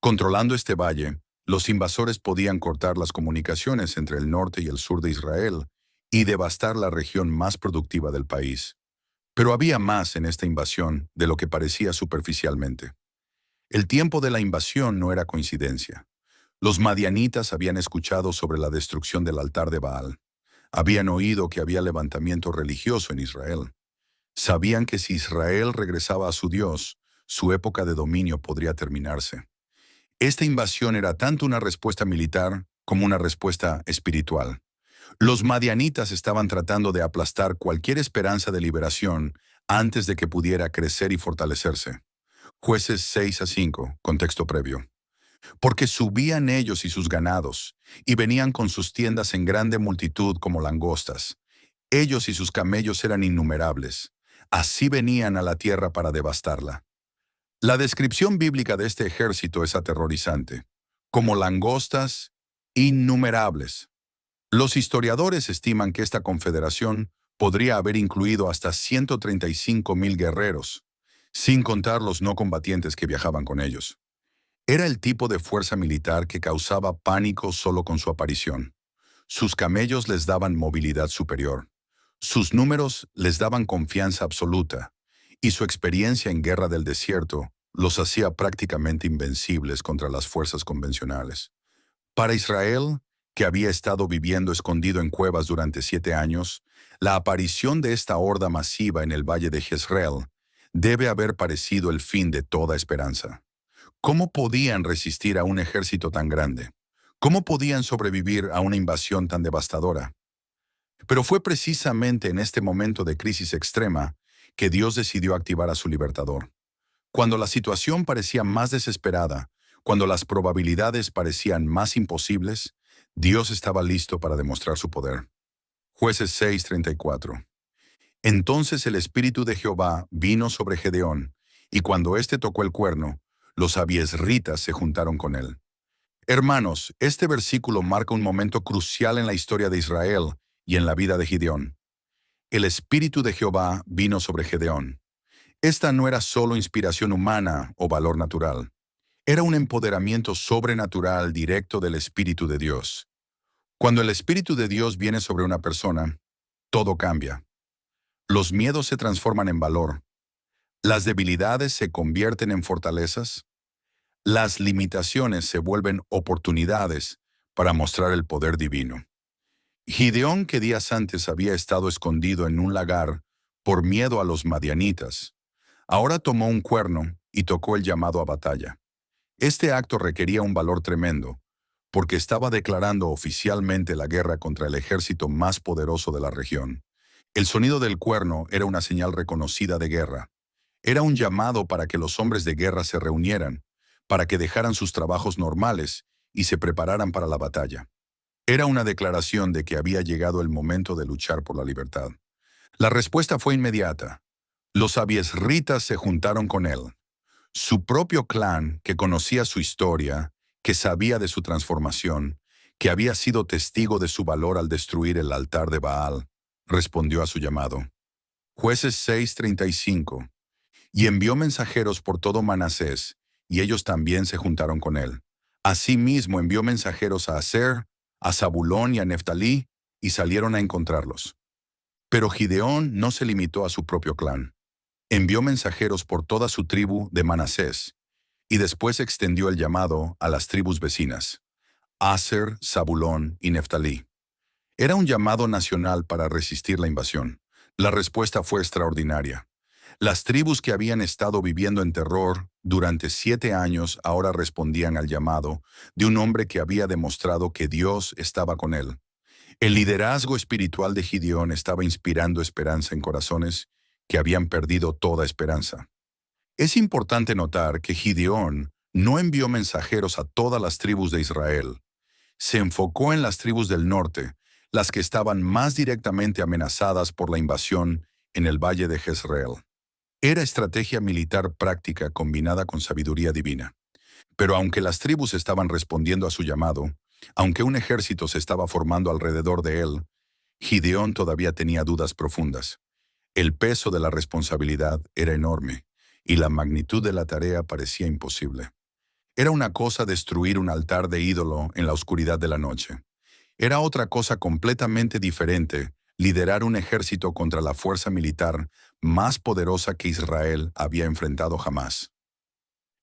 S1: Controlando este valle, los invasores podían cortar las comunicaciones entre el norte y el sur de Israel y devastar la región más productiva del país. Pero había más en esta invasión de lo que parecía superficialmente. El tiempo de la invasión no era coincidencia. Los madianitas habían escuchado sobre la destrucción del altar de Baal. Habían oído que había levantamiento religioso en Israel. Sabían que si Israel regresaba a su Dios, su época de dominio podría terminarse. Esta invasión era tanto una respuesta militar como una respuesta espiritual. Los madianitas estaban tratando de aplastar cualquier esperanza de liberación antes de que pudiera crecer y fortalecerse. Jueces 6:5, contexto previo. Porque subían ellos y sus ganados, y venían con sus tiendas en grande multitud como langostas. Ellos y sus camellos eran innumerables. Así venían a la tierra para devastarla. La descripción bíblica de este ejército es aterrorizante. Como langostas innumerables. Los historiadores estiman que esta confederación podría haber incluido hasta 135,000 guerreros, sin contar los no combatientes que viajaban con ellos. Era el tipo de fuerza militar que causaba pánico solo con su aparición. Sus camellos les daban movilidad superior. Sus números les daban confianza absoluta, y su experiencia en guerra del desierto los hacía prácticamente invencibles contra las fuerzas convencionales. Para Israel, que había estado viviendo escondido en cuevas durante 7 años, la aparición de esta horda masiva en el valle de Jezreel debe haber parecido el fin de toda esperanza. ¿Cómo podían resistir a un ejército tan grande? ¿Cómo podían sobrevivir a una invasión tan devastadora? Pero fue precisamente en este momento de crisis extrema que Dios decidió activar a su libertador. Cuando la situación parecía más desesperada, cuando las probabilidades parecían más imposibles, Dios estaba listo para demostrar su poder. Jueces 6:34. Entonces el Espíritu de Jehová vino sobre Gedeón, y cuando éste tocó el cuerno, los abiesritas se juntaron con él. Hermanos, este versículo marca un momento crucial en la historia de Israel y en la vida de Gideón. El Espíritu de Jehová vino sobre Gedeón. Esta no era solo inspiración humana o valor natural. Era un empoderamiento sobrenatural directo del Espíritu de Dios. Cuando el Espíritu de Dios viene sobre una persona, todo cambia. Los miedos se transforman en valor. Las debilidades se convierten en fortalezas. Las limitaciones se vuelven oportunidades para mostrar el poder divino. Gideón, que días antes había estado escondido en un lagar por miedo a los madianitas, ahora tomó un cuerno y tocó el llamado a batalla. Este acto requería un valor tremendo, porque estaba declarando oficialmente la guerra contra el ejército más poderoso de la región. El sonido del cuerno era una señal reconocida de guerra. Era un llamado para que los hombres de guerra se reunieran, para que dejaran sus trabajos normales y se prepararan para la batalla. Era una declaración de que había llegado el momento de luchar por la libertad. La respuesta fue inmediata. Los abiesritas se juntaron con él. Su propio clan, que conocía su historia, que sabía de su transformación, que había sido testigo de su valor al destruir el altar de Baal, respondió a su llamado. Jueces 6:35. Y envió mensajeros por todo Manasés, y ellos también se juntaron con él. Asimismo envió mensajeros a Aser, a Zabulón y a Neftalí, y salieron a encontrarlos. Pero Gideón no se limitó a su propio clan. Envió mensajeros por toda su tribu de Manasés, y después extendió el llamado a las tribus vecinas, Aser, Zabulón y Neftalí. Era un llamado nacional para resistir la invasión. La respuesta fue extraordinaria. Las tribus que habían estado viviendo en terror durante 7 años ahora respondían al llamado de un hombre que había demostrado que Dios estaba con él. El liderazgo espiritual de Gideón estaba inspirando esperanza en corazones que habían perdido toda esperanza. Es importante notar que Gideón no envió mensajeros a todas las tribus de Israel. Se enfocó en las tribus del norte, las que estaban más directamente amenazadas por la invasión en el valle de Jezreel. Era estrategia militar práctica combinada con sabiduría divina. Pero aunque las tribus estaban respondiendo a su llamado, aunque un ejército se estaba formando alrededor de él, Gideón todavía tenía dudas profundas. El peso de la responsabilidad era enorme, y la magnitud de la tarea parecía imposible. Era una cosa destruir un altar de ídolo en la oscuridad de la noche. Era otra cosa completamente diferente liderar un ejército contra la fuerza militar más poderosa que Israel había enfrentado jamás.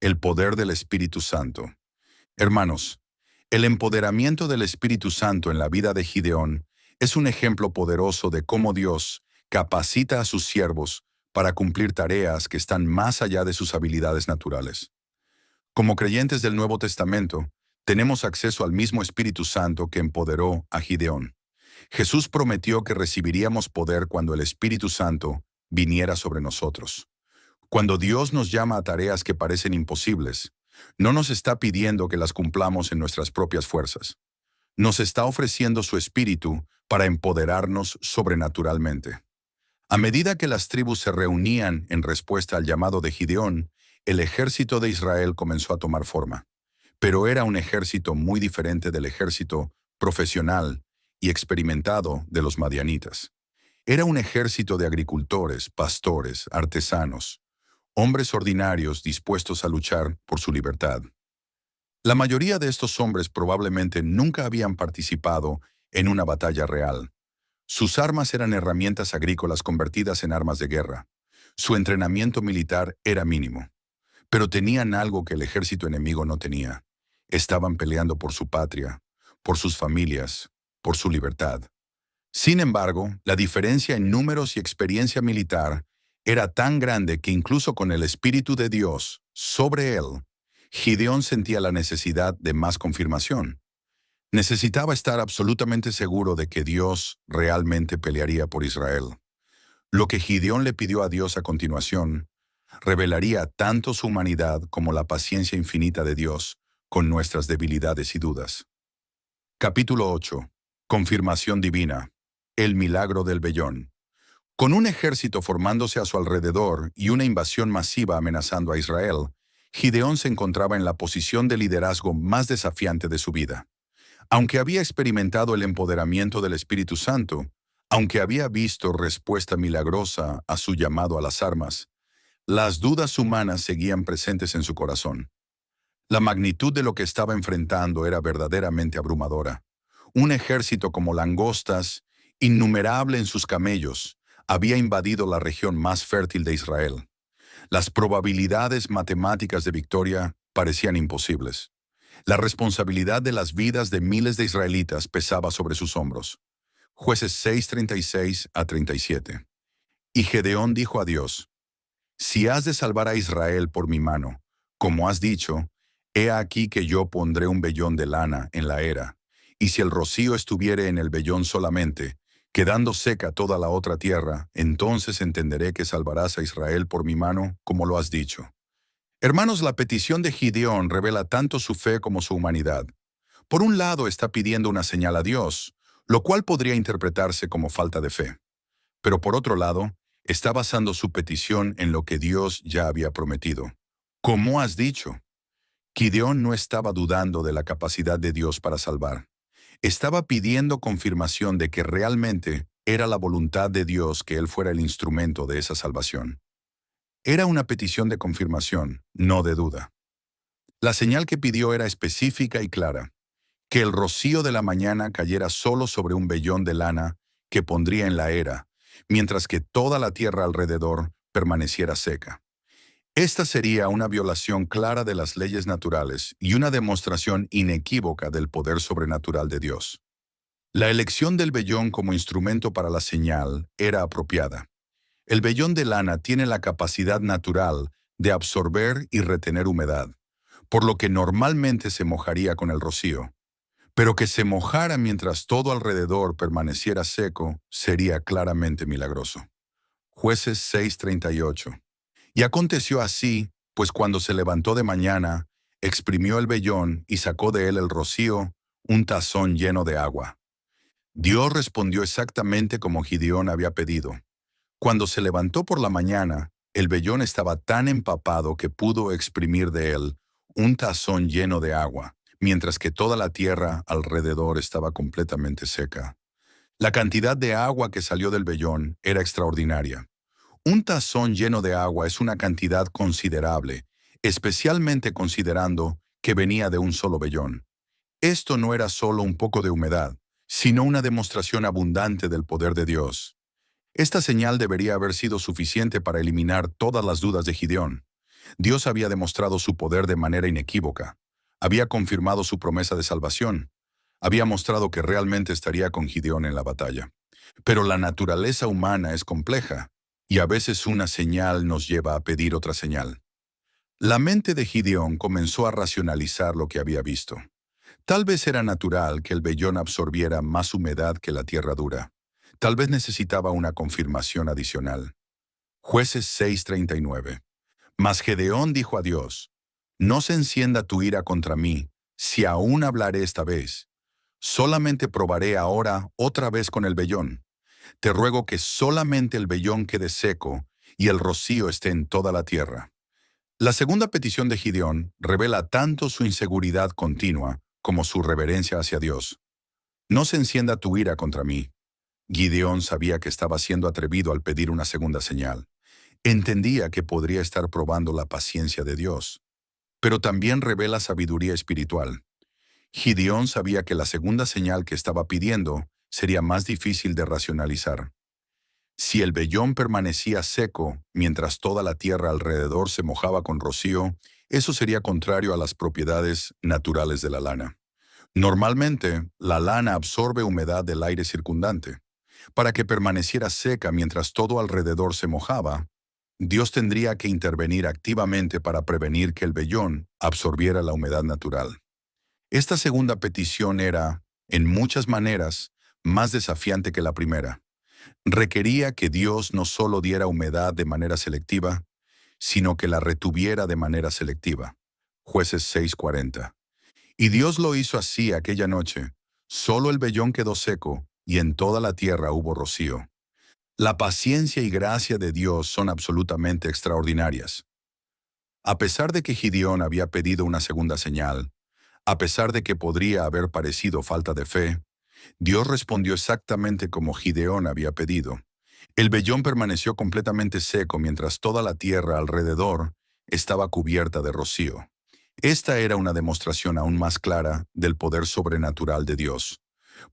S1: El poder del Espíritu Santo. Hermanos, el empoderamiento del Espíritu Santo en la vida de Gideón es un ejemplo poderoso de cómo Dios capacita a sus siervos para cumplir tareas que están más allá de sus habilidades naturales. Como creyentes del Nuevo Testamento, tenemos acceso al mismo Espíritu Santo que empoderó a Gideón. Jesús prometió que recibiríamos poder cuando el Espíritu Santo viniera sobre nosotros. Cuando Dios nos llama a tareas que parecen imposibles, no nos está pidiendo que las cumplamos en nuestras propias fuerzas. Nos está ofreciendo su Espíritu para empoderarnos sobrenaturalmente. A medida que las tribus se reunían en respuesta al llamado de Gideón, el ejército de Israel comenzó a tomar forma. Pero era un ejército muy diferente del ejército profesional y experimentado de los madianitas. Era un ejército de agricultores, pastores, artesanos, hombres ordinarios dispuestos a luchar por su libertad. La mayoría de estos hombres probablemente nunca habían participado en una batalla real. Sus armas eran herramientas agrícolas convertidas en armas de guerra. Su entrenamiento militar era mínimo. Pero tenían algo que el ejército enemigo no tenía. Estaban peleando por su patria, por sus familias, por su libertad. Sin embargo, la diferencia en números y experiencia militar era tan grande que incluso con el Espíritu de Dios sobre él, Gideón sentía la necesidad de más confirmación. Necesitaba estar absolutamente seguro de que Dios realmente pelearía por Israel. Lo que Gideón le pidió a Dios a continuación revelaría tanto su humanidad como la paciencia infinita de Dios con nuestras debilidades y dudas. Capítulo 8. Confirmación divina. El milagro del vellón. Con un ejército formándose a su alrededor y una invasión masiva amenazando a Israel, Gideón se encontraba en la posición de liderazgo más desafiante de su vida. Aunque había experimentado el empoderamiento del Espíritu Santo, aunque había visto respuesta milagrosa a su llamado a las armas, las dudas humanas seguían presentes en su corazón. La magnitud de lo que estaba enfrentando era verdaderamente abrumadora. Un ejército como langostas, innumerable en sus camellos, había invadido la región más fértil de Israel. Las probabilidades matemáticas de victoria parecían imposibles. La responsabilidad de las vidas de miles de israelitas pesaba sobre sus hombros. Jueces 6:36-37. Y Gedeón dijo a Dios: Si has de salvar a Israel por mi mano, como has dicho, He aquí que yo pondré un vellón de lana en la era, y si el rocío estuviere en el vellón solamente, quedando seca toda la otra tierra, entonces entenderé que salvarás a Israel por mi mano, como lo has dicho. Hermanos, la petición de Gideón revela tanto su fe como su humanidad. Por un lado está pidiendo una señal a Dios, lo cual podría interpretarse como falta de fe. Pero por otro lado, está basando su petición en lo que Dios ya había prometido. Como has dicho, Gideón no estaba dudando de la capacidad de Dios para salvar. Estaba pidiendo confirmación de que realmente era la voluntad de Dios que él fuera el instrumento de esa salvación. Era una petición de confirmación, no de duda. La señal que pidió era específica y clara: que el rocío de la mañana cayera solo sobre un vellón de lana que pondría en la era, mientras que toda la tierra alrededor permaneciera seca. Esta sería una violación clara de las leyes naturales y una demostración inequívoca del poder sobrenatural de Dios. La elección del vellón como instrumento para la señal era apropiada. El vellón de lana tiene la capacidad natural de absorber y retener humedad, por lo que normalmente se mojaría con el rocío. Pero que se mojara mientras todo alrededor permaneciera seco sería claramente milagroso. Jueces 6:38. Y aconteció así, pues cuando se levantó de mañana, exprimió el vellón y sacó de él el rocío, un tazón lleno de agua. Dios respondió exactamente como Gideón había pedido. Cuando se levantó por la mañana, el vellón estaba tan empapado que pudo exprimir de él un tazón lleno de agua, mientras que toda la tierra alrededor estaba completamente seca. La cantidad de agua que salió del vellón era extraordinaria. Un tazón lleno de agua es una cantidad considerable, especialmente considerando que venía de un solo vellón. Esto no era solo un poco de humedad, sino una demostración abundante del poder de Dios. Esta señal debería haber sido suficiente para eliminar todas las dudas de Gideón. Dios había demostrado su poder de manera inequívoca. Había confirmado su promesa de salvación. Había mostrado que realmente estaría con Gideón en la batalla. Pero la naturaleza humana es compleja, y a veces una señal nos lleva a pedir otra señal. La mente de Gideón comenzó a racionalizar lo que había visto. Tal vez era natural que el vellón absorbiera más humedad que la tierra dura. Tal vez necesitaba una confirmación adicional. Jueces 6:39. Mas Gedeón dijo a Dios: no se encienda tu ira contra mí, si aún hablaré esta vez. Solamente probaré ahora otra vez con el vellón. Te ruego que solamente el vellón quede seco y el rocío esté en toda la tierra. La segunda petición de Gideón revela tanto su inseguridad continua como su reverencia hacia Dios. No se encienda tu ira contra mí. Gideón sabía que estaba siendo atrevido al pedir una segunda señal. Entendía que podría estar probando la paciencia de Dios. Pero también revela sabiduría espiritual. Gideón sabía que la segunda señal que estaba pidiendo sería más difícil de racionalizar. Si el vellón permanecía seco mientras toda la tierra alrededor se mojaba con rocío, eso sería contrario a las propiedades naturales de la lana. Normalmente, la lana absorbe humedad del aire circundante. Para que permaneciera seca mientras todo alrededor se mojaba, Dios tendría que intervenir activamente para prevenir que el vellón absorbiera la humedad natural. Esta segunda petición era, en muchas maneras, más desafiante que la primera. Requería que Dios no solo diera humedad de manera selectiva, sino que la retuviera de manera selectiva. Jueces 6:40. Y Dios lo hizo así aquella noche. Solo el vellón quedó seco, y en toda la tierra hubo rocío. La paciencia y gracia de Dios son absolutamente extraordinarias. A pesar de que Gideón había pedido una segunda señal, a pesar de que podría haber parecido falta de fe, Dios respondió exactamente como Gideón había pedido. El vellón permaneció completamente seco mientras toda la tierra alrededor estaba cubierta de rocío. Esta era una demostración aún más clara del poder sobrenatural de Dios,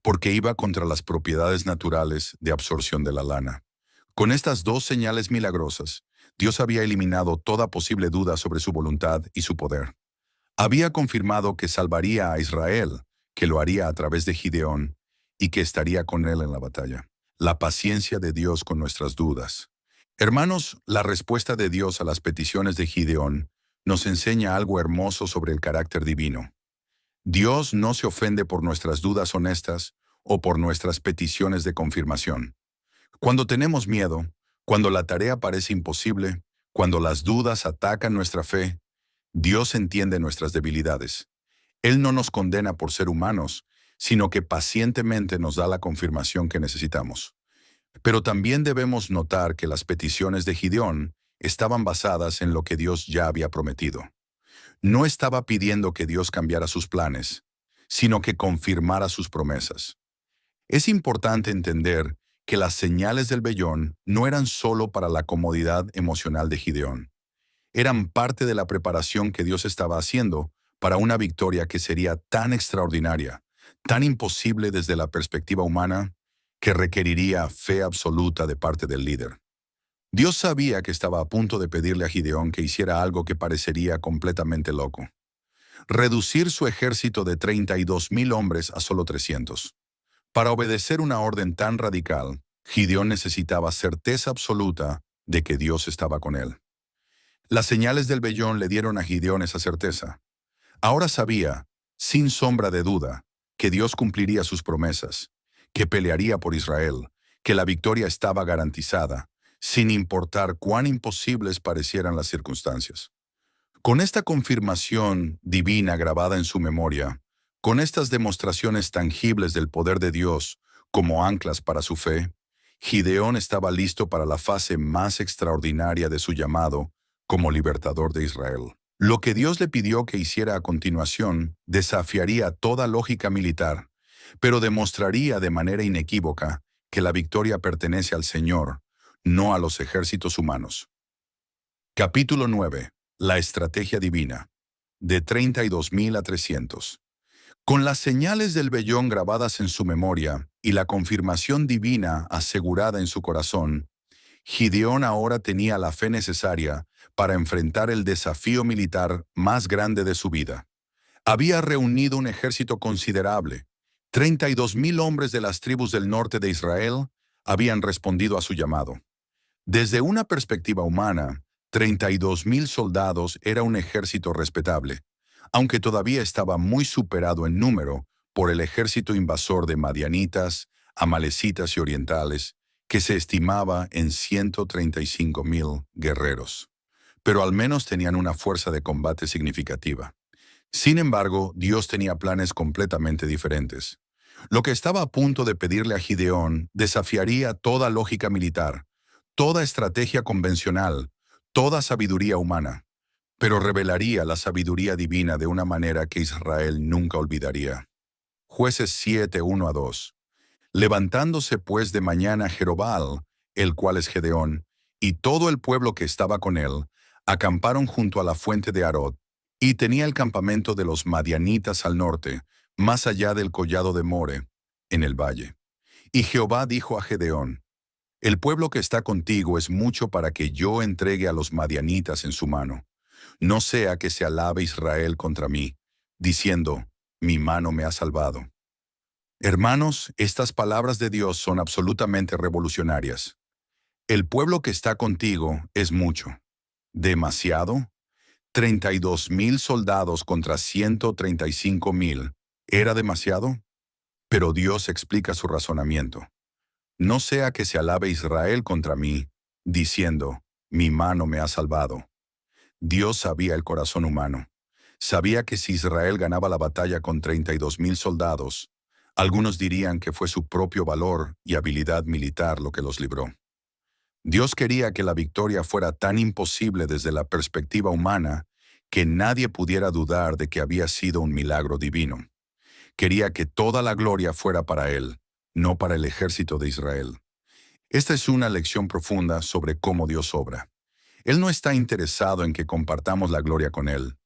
S1: porque iba contra las propiedades naturales de absorción de la lana. Con estas dos señales milagrosas, Dios había eliminado toda posible duda sobre su voluntad y su poder. Había confirmado que salvaría a Israel, que lo haría a través de Gideón y que estaría con él en la batalla. La paciencia de Dios con nuestras dudas. Hermanos, la respuesta de Dios a las peticiones de Gideón nos enseña algo hermoso sobre el carácter divino. Dios no se ofende por nuestras dudas honestas o por nuestras peticiones de confirmación. Cuando tenemos miedo, cuando la tarea parece imposible, cuando las dudas atacan nuestra fe, Dios entiende nuestras debilidades. Él no nos condena por ser humanos, sino que pacientemente nos da la confirmación que necesitamos. Pero también debemos notar que las peticiones de Gideón estaban basadas en lo que Dios ya había prometido. No estaba pidiendo que Dios cambiara sus planes, sino que confirmara sus promesas. Es importante entender que las señales del vellón no eran solo para la comodidad emocional de Gideón. Eran parte de la preparación que Dios estaba haciendo para una victoria que sería tan extraordinaria, tan imposible desde la perspectiva humana, que requeriría fe absoluta de parte del líder. Dios sabía que estaba a punto de pedirle a Gideón que hiciera algo que parecería completamente loco: reducir su ejército de 32,000 hombres a solo 300. Para obedecer una orden tan radical, Gideón necesitaba certeza absoluta de que Dios estaba con él. Las señales del vellón le dieron a Gideón esa certeza. Ahora sabía, sin sombra de duda, que Dios cumpliría sus promesas, que pelearía por Israel, que la victoria estaba garantizada, sin importar cuán imposibles parecieran las circunstancias. Con esta confirmación divina grabada en su memoria, con estas demostraciones tangibles del poder de Dios como anclas para su fe, Gideón estaba listo para la fase más extraordinaria de su llamado como libertador de Israel. Lo que Dios le pidió que hiciera a continuación desafiaría toda lógica militar, pero demostraría de manera inequívoca que la victoria pertenece al Señor, no a los ejércitos humanos. Capítulo 9. La estrategia divina. De 32,000 a 300. Con las señales del vellón grabadas en su memoria y la confirmación divina asegurada en su corazón, Gideón ahora tenía la fe necesaria para enfrentar el desafío militar más grande de su vida. Había reunido un ejército considerable. 32,000 hombres de las tribus del norte de Israel habían respondido a su llamado. Desde una perspectiva humana, 32,000 soldados era un ejército respetable, aunque todavía estaba muy superado en número por el ejército invasor de madianitas, amalecitas y orientales, que se estimaba en 135,000 guerreros. Pero al menos tenían una fuerza de combate significativa. Sin embargo, Dios tenía planes completamente diferentes. Lo que estaba a punto de pedirle a Gideón desafiaría toda lógica militar, toda estrategia convencional, toda sabiduría humana, pero revelaría la sabiduría divina de una manera que Israel nunca olvidaría. Jueces 7, 1-2. Levantándose pues de mañana Jerobbaal, el cual es Gedeón, y todo el pueblo que estaba con él, acamparon junto a la fuente de Arod, y tenía el campamento de los madianitas al norte, más allá del collado de More, en el valle. Y Jehová dijo a Gedeón: el pueblo que está contigo es mucho para que yo entregue a los madianitas en su mano. No sea que se alabe Israel contra mí, diciendo: mi mano me ha salvado. Hermanos, estas palabras de Dios son absolutamente revolucionarias. El pueblo que está contigo es mucho. ¿Demasiado? 32,000 soldados contra 135,000. ¿Era demasiado? Pero Dios explica su razonamiento. No sea que se alabe Israel contra mí, diciendo: mi mano me ha salvado. Dios sabía el corazón humano. Sabía que si Israel ganaba la batalla con 32,000 soldados, algunos dirían que fue su propio valor y habilidad militar lo que los libró. Dios quería que la victoria fuera tan imposible desde la perspectiva humana que nadie pudiera dudar de que había sido un milagro divino. Quería que toda la gloria fuera para Él, no para el ejército de Israel. Esta es una lección profunda sobre cómo Dios obra. Él no está interesado en que compartamos la gloria con Él.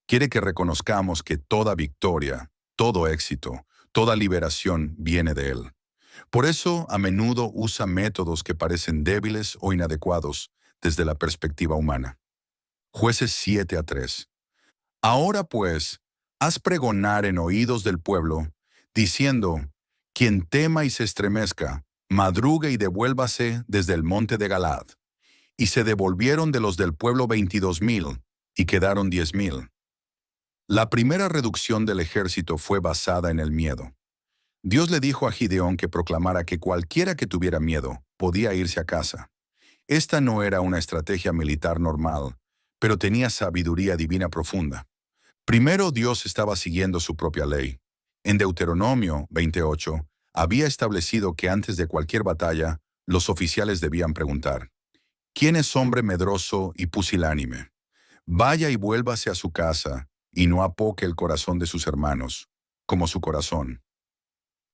S1: Quiere que reconozcamos que toda victoria, todo éxito, toda liberación viene de Él. Por eso, a menudo usa métodos que parecen débiles o inadecuados desde la perspectiva humana. Jueces 7-3. Ahora pues, haz pregonar en oídos del pueblo, diciendo: quien tema y se estremezca, madrugue y devuélvase desde el monte de Galad. Y se devolvieron de los del pueblo 22,000, y quedaron 10,000. La primera reducción del ejército fue basada en el miedo. Dios le dijo a Gideón que proclamara que cualquiera que tuviera miedo podía irse a casa. Esta no era una estrategia militar normal, pero tenía sabiduría divina profunda. Primero, Dios estaba siguiendo su propia ley. En Deuteronomio 28, había establecido que antes de cualquier batalla, los oficiales debían preguntar: ¿quién es hombre medroso y pusilánime? Vaya y vuélvase a su casa, y no apoque el corazón de sus hermanos, como su corazón.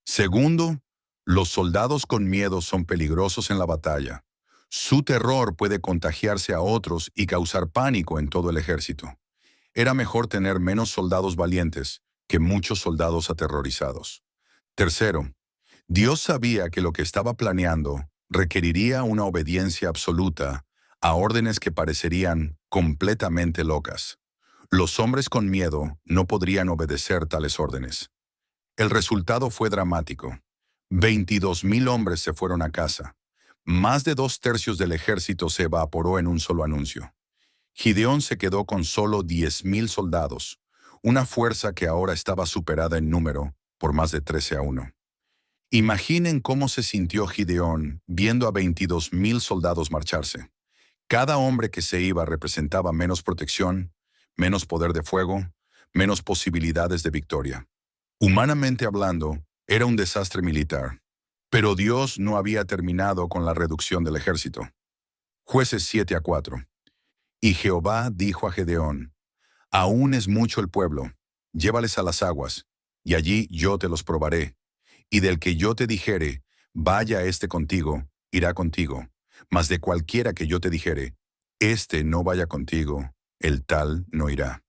S1: Segundo, los soldados con miedo son peligrosos en la batalla. Su terror puede contagiarse a otros y causar pánico en todo el ejército. Era mejor tener menos soldados valientes que muchos soldados aterrorizados. Tercero, Dios sabía que lo que estaba planeando requeriría una obediencia absoluta a órdenes que parecerían completamente locas. Los hombres con miedo no podrían obedecer tales órdenes. El resultado fue dramático. 22,000 hombres se fueron a casa. Más de 2/3 del ejército se evaporó en un solo anuncio. Gideón se quedó con solo 10,000 soldados, una fuerza que ahora estaba superada en número por más de 13-1. Imaginen cómo se sintió Gideón viendo a 22,000 soldados marcharse. Cada hombre que se iba representaba menos protección, menos poder de fuego, menos posibilidades de victoria. Humanamente hablando, era un desastre militar. Pero Dios no había terminado con la reducción del ejército. Jueces 7-4. Y Jehová dijo a Gedeón: aún es mucho el pueblo, llévales a las aguas, y allí yo te los probaré. Y del que yo te dijere, vaya éste contigo, irá contigo. Mas de cualquiera que yo te dijere, éste no vaya contigo, el tal no irá.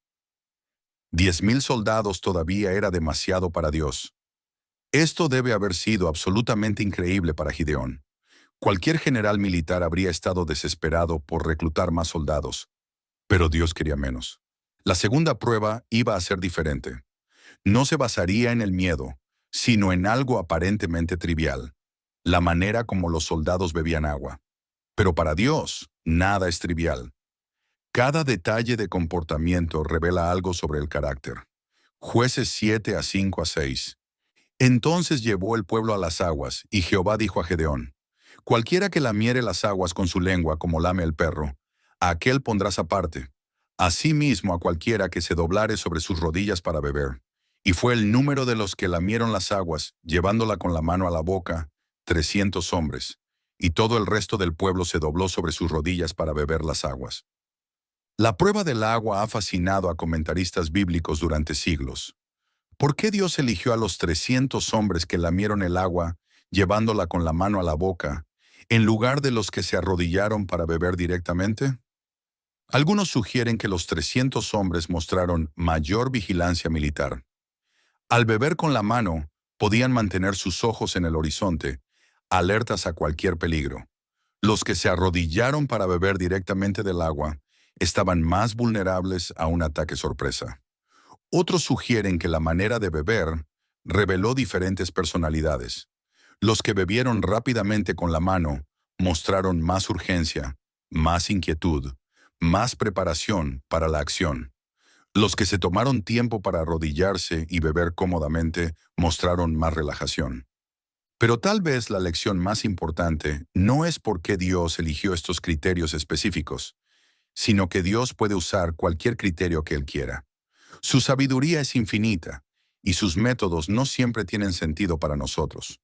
S1: 10,000 soldados todavía era demasiado para Dios. Esto debe haber sido absolutamente increíble para Gideón. Cualquier general militar habría estado desesperado por reclutar más soldados, pero Dios quería menos. La segunda prueba iba a ser diferente. No se basaría en el miedo, sino en algo aparentemente trivial: la manera como los soldados bebían agua. Pero para Dios, nada es trivial. Cada detalle de comportamiento revela algo sobre el carácter. Jueces 7-5-6. Entonces llevó el pueblo a las aguas, y Jehová dijo a Gedeón: cualquiera que lamiere las aguas con su lengua como lame el perro, a aquel pondrás aparte. Asimismo a cualquiera que se doblare sobre sus rodillas para beber. Y fue el número de los que lamieron las aguas, llevándola con la mano a la boca, 300 hombres. Y todo el resto del pueblo se dobló sobre sus rodillas para beber las aguas. La prueba del agua ha fascinado a comentaristas bíblicos durante siglos. ¿Por qué Dios eligió a los 300 hombres que lamieron el agua, llevándola con la mano a la boca, en lugar de los que se arrodillaron para beber directamente? Algunos sugieren que los 300 hombres mostraron mayor vigilancia militar. Al beber con la mano, podían mantener sus ojos en el horizonte, alertas a cualquier peligro. Los que se arrodillaron para beber directamente del agua estaban más vulnerables a un ataque sorpresa. Otros sugieren que la manera de beber reveló diferentes personalidades. Los que bebieron rápidamente con la mano mostraron más urgencia, más inquietud, más preparación para la acción. Los que se tomaron tiempo para arrodillarse y beber cómodamente mostraron más relajación. Pero tal vez la lección más importante no es por qué Dios eligió estos criterios específicos, sino que Dios puede usar cualquier criterio que Él quiera. Su sabiduría es infinita, y sus métodos no siempre tienen sentido para nosotros.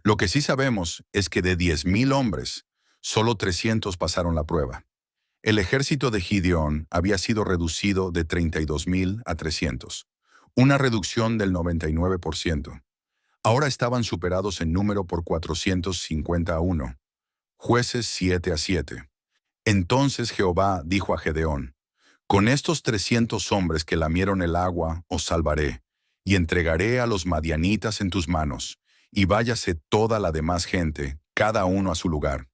S1: Lo que sí sabemos es que de 10,000 hombres, solo 300 pasaron la prueba. El ejército de Gideón había sido reducido de 32,000 a 300, una reducción del 99%. Ahora estaban superados en número por 450-1. Jueces 7-7. Entonces Jehová dijo a Gedeón: con estos 300 hombres que lamieron el agua os salvaré, y entregaré a los madianitas en tus manos, y váyase toda la demás gente, cada uno a su lugar.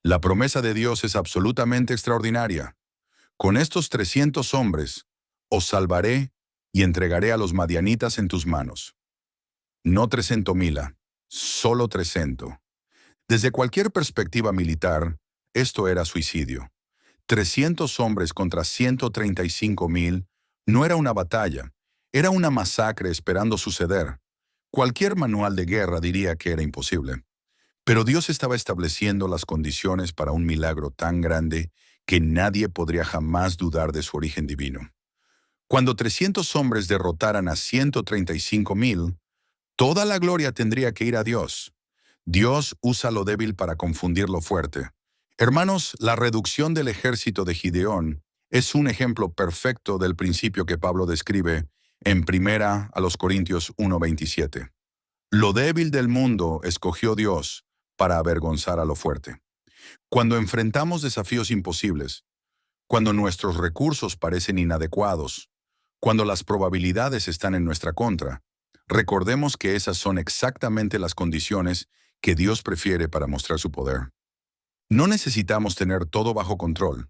S1: La promesa de Dios es absolutamente extraordinaria. Con estos 300 hombres os salvaré y entregaré a los madianitas en tus manos. No 300,000, solo 300. Desde cualquier perspectiva militar, esto era suicidio. 300 hombres contra 135,000 no era una batalla, era una masacre esperando suceder. Cualquier manual de guerra diría que era imposible. Pero Dios estaba estableciendo las condiciones para un milagro tan grande que nadie podría jamás dudar de su origen divino. Cuando 300 hombres derrotaran a 135,000, toda la gloria tendría que ir a Dios. Dios usa lo débil para confundir lo fuerte. Hermanos, la reducción del ejército de Gideón es un ejemplo perfecto del principio que Pablo describe en 1 Corintios 1:27. Lo débil del mundo escogió Dios para avergonzar a lo fuerte. Cuando enfrentamos desafíos imposibles, cuando nuestros recursos parecen inadecuados, cuando las probabilidades están en nuestra contra, recordemos que esas son exactamente las condiciones que Dios prefiere para mostrar su poder. No necesitamos tener todo bajo control.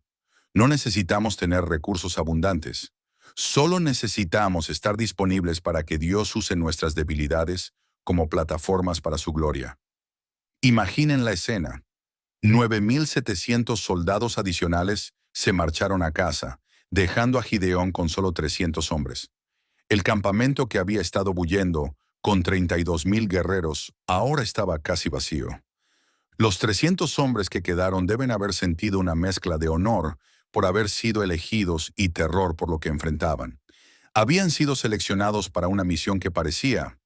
S1: No necesitamos tener recursos abundantes. Solo necesitamos estar disponibles para que Dios use nuestras debilidades como plataformas para su gloria. Imaginen la escena. 9,700 soldados adicionales se marcharon a casa, dejando a Gideón con solo 300 hombres. El campamento que había estado bullendo con 32,000 guerreros ahora estaba casi vacío. Los 300 hombres que quedaron deben haber sentido una mezcla de honor por haber sido elegidos y terror por lo que enfrentaban. Habían sido seleccionados para una misión que parecía